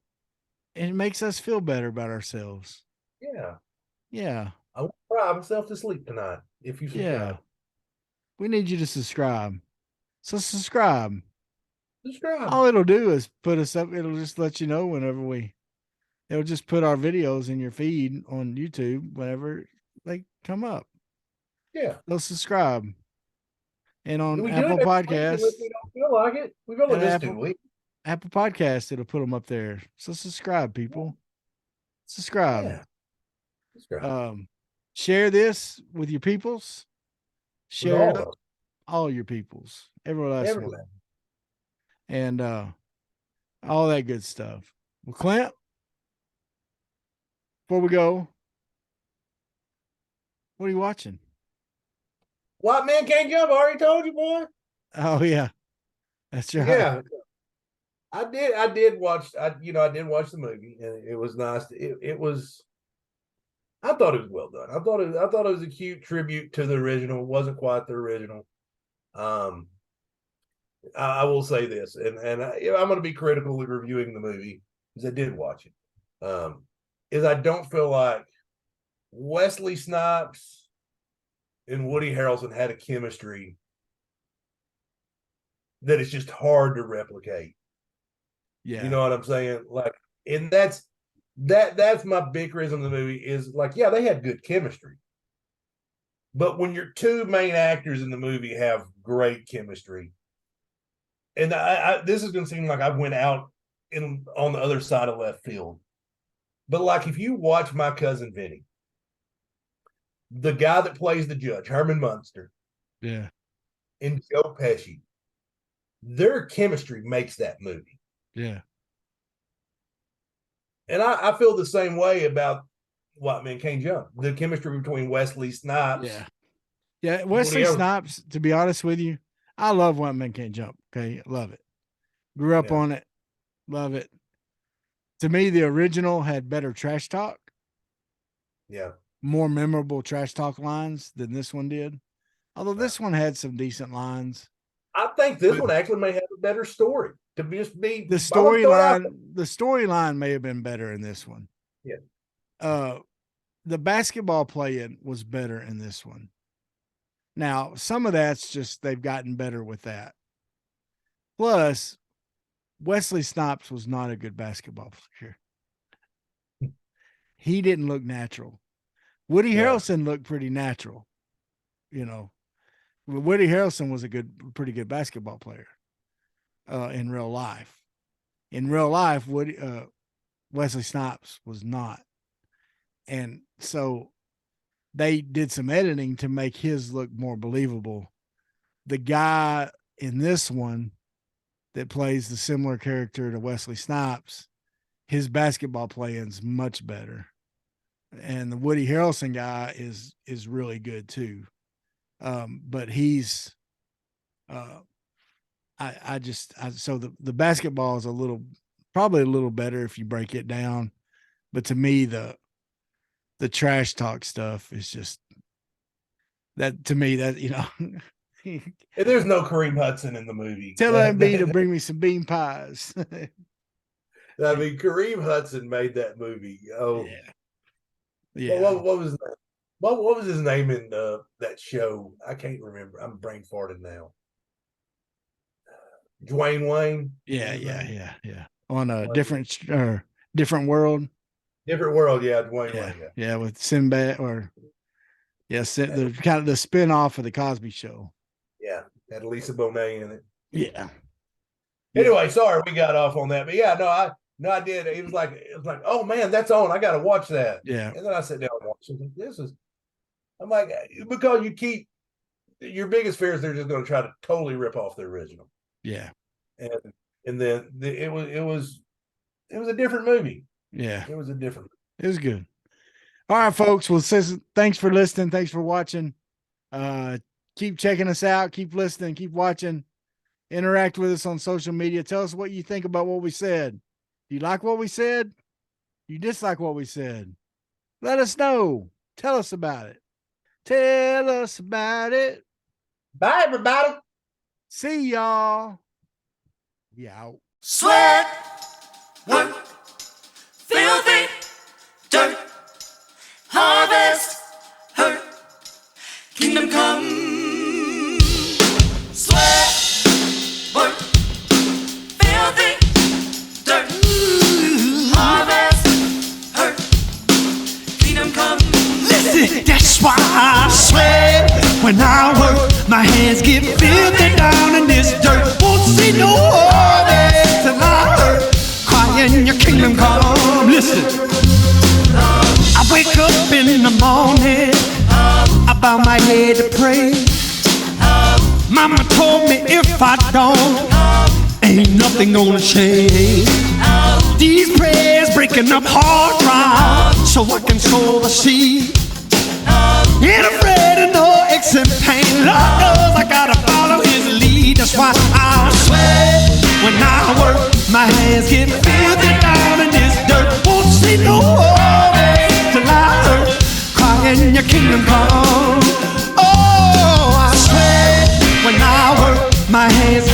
And it makes us feel better about ourselves. Yeah. Yeah. I will cry myself to sleep tonight if you subscribe. Yeah. We need you to subscribe. So subscribe. Subscribe. All it'll do is put us up. It'll just let you know whenever it'll just put our videos in your feed on YouTube whenever they come up. Yeah. So subscribe. And on Apple Podcasts. If we don't feel like it, we've only missed 2 weeks. Apple Podcast, it'll put them up there. So subscribe, people. Subscribe. Yeah. Subscribe. Share this with your peoples. Share it up, all your peoples. Every last one. And all that good stuff. Well, Clint, before we go, what are you watching? White Man Can't Jump. I already told you, boy. Oh yeah. That's right. Yeah. I did watch the movie, and it was nice. It was I thought it was well done. I thought it was a cute tribute to the original. It wasn't quite the original. I will say this, and I'm going to be critical of reviewing the movie because I did watch it. Is I don't feel like Wesley Snipes and Woody Harrelson had a chemistry that is just hard to replicate. Yeah, you know what I'm saying? Like, and that's my big criticism of the movie is like, yeah, they had good chemistry. But when your two main actors in the movie have great chemistry, and this is going to seem like I went out on the other side of left field, but like if you watch My Cousin Vinny, the guy that plays the judge, Herman Munster, yeah, and Joe Pesci, their chemistry makes that movie. Yeah. And I feel the same way about White Men Can't Jump. The chemistry between Wesley Snipes. Yeah. Yeah. Wesley Snipes, to be honest with you, I love White Men Can't Jump. Okay. Love it. Grew up on it. Love it. To me, the original had better trash talk. Yeah. More memorable trash talk lines than this one did. Although this one had some decent lines. I think this one actually may have a better story. To just be the storyline may have been better in this one. Yeah. The basketball playing was better in this one. Now, some of that's just they've gotten better with that. Plus, Wesley Snipes was not a good basketball player. He didn't look natural. Woody Harrelson looked pretty natural. You know, Woody Harrelson was a pretty good basketball player. In real life. In real life, Wesley Snipes was not. And so they did some editing to make his look more believable. The guy in this one that plays the similar character to Wesley Snipes, his basketball playing's much better. And the Woody Harrelson guy is really good too. But he's so the basketball is probably a little better if you break it down, but to me the trash talk stuff is just that to me that, you know, there's no Kareem Hudson in the movie. Tell MB to bring me some bean pies. I mean, Kareem Hudson made that movie. Oh yeah. What was his name in that show? I can't remember. I'm brain farted now. Dwayne Wayne. Yeah. On a different world. Different world, yeah. Dwayne Wayne. Yeah, with Sinbad the kind of the spin-off of the Cosby Show. Yeah, had Lisa Bonet in it. Yeah. Anyway, sorry we got off on that, but I did. It was like, oh man, that's on. I got to watch that. Yeah. And then I sat down and watched it. I'm like, because you keep your biggest fear is they're just going to try to totally rip off the original. Yeah. And then it was a different movie. Yeah. It was a different. It was good. All right, folks. Well, thanks for listening. Thanks for watching. Keep checking us out. Keep listening. Keep watching. Interact with us on social media. Tell us what you think about what we said. Do you like what we said? You dislike what we said? Let us know. Tell us about it. Tell us about it. Bye, everybody. See y'all. We out. Sweat, work, filthy, dirt, harvest, hurt, kingdom come. Sweat, work, filthy, dirt, harvest, hurt, kingdom come. Listen, that's why I sweat when I work. My hands get filthy down in this dirt. Won't see no harvest till I hurt. Crying your kingdom come. Listen, I wake up in the morning, I bow my head to pray. Mama told me if I don't, ain't nothing gonna change. These prayers breaking up hard ground so I can sow the seed. Ain't afraid of no aches and pain. Lord knows I gotta follow his lead. That's why I sweat when I work. My hands get filthy down in this dirt. Won't see no harvest till I hurt. when your kingdom come. Oh, I swear when I work my hands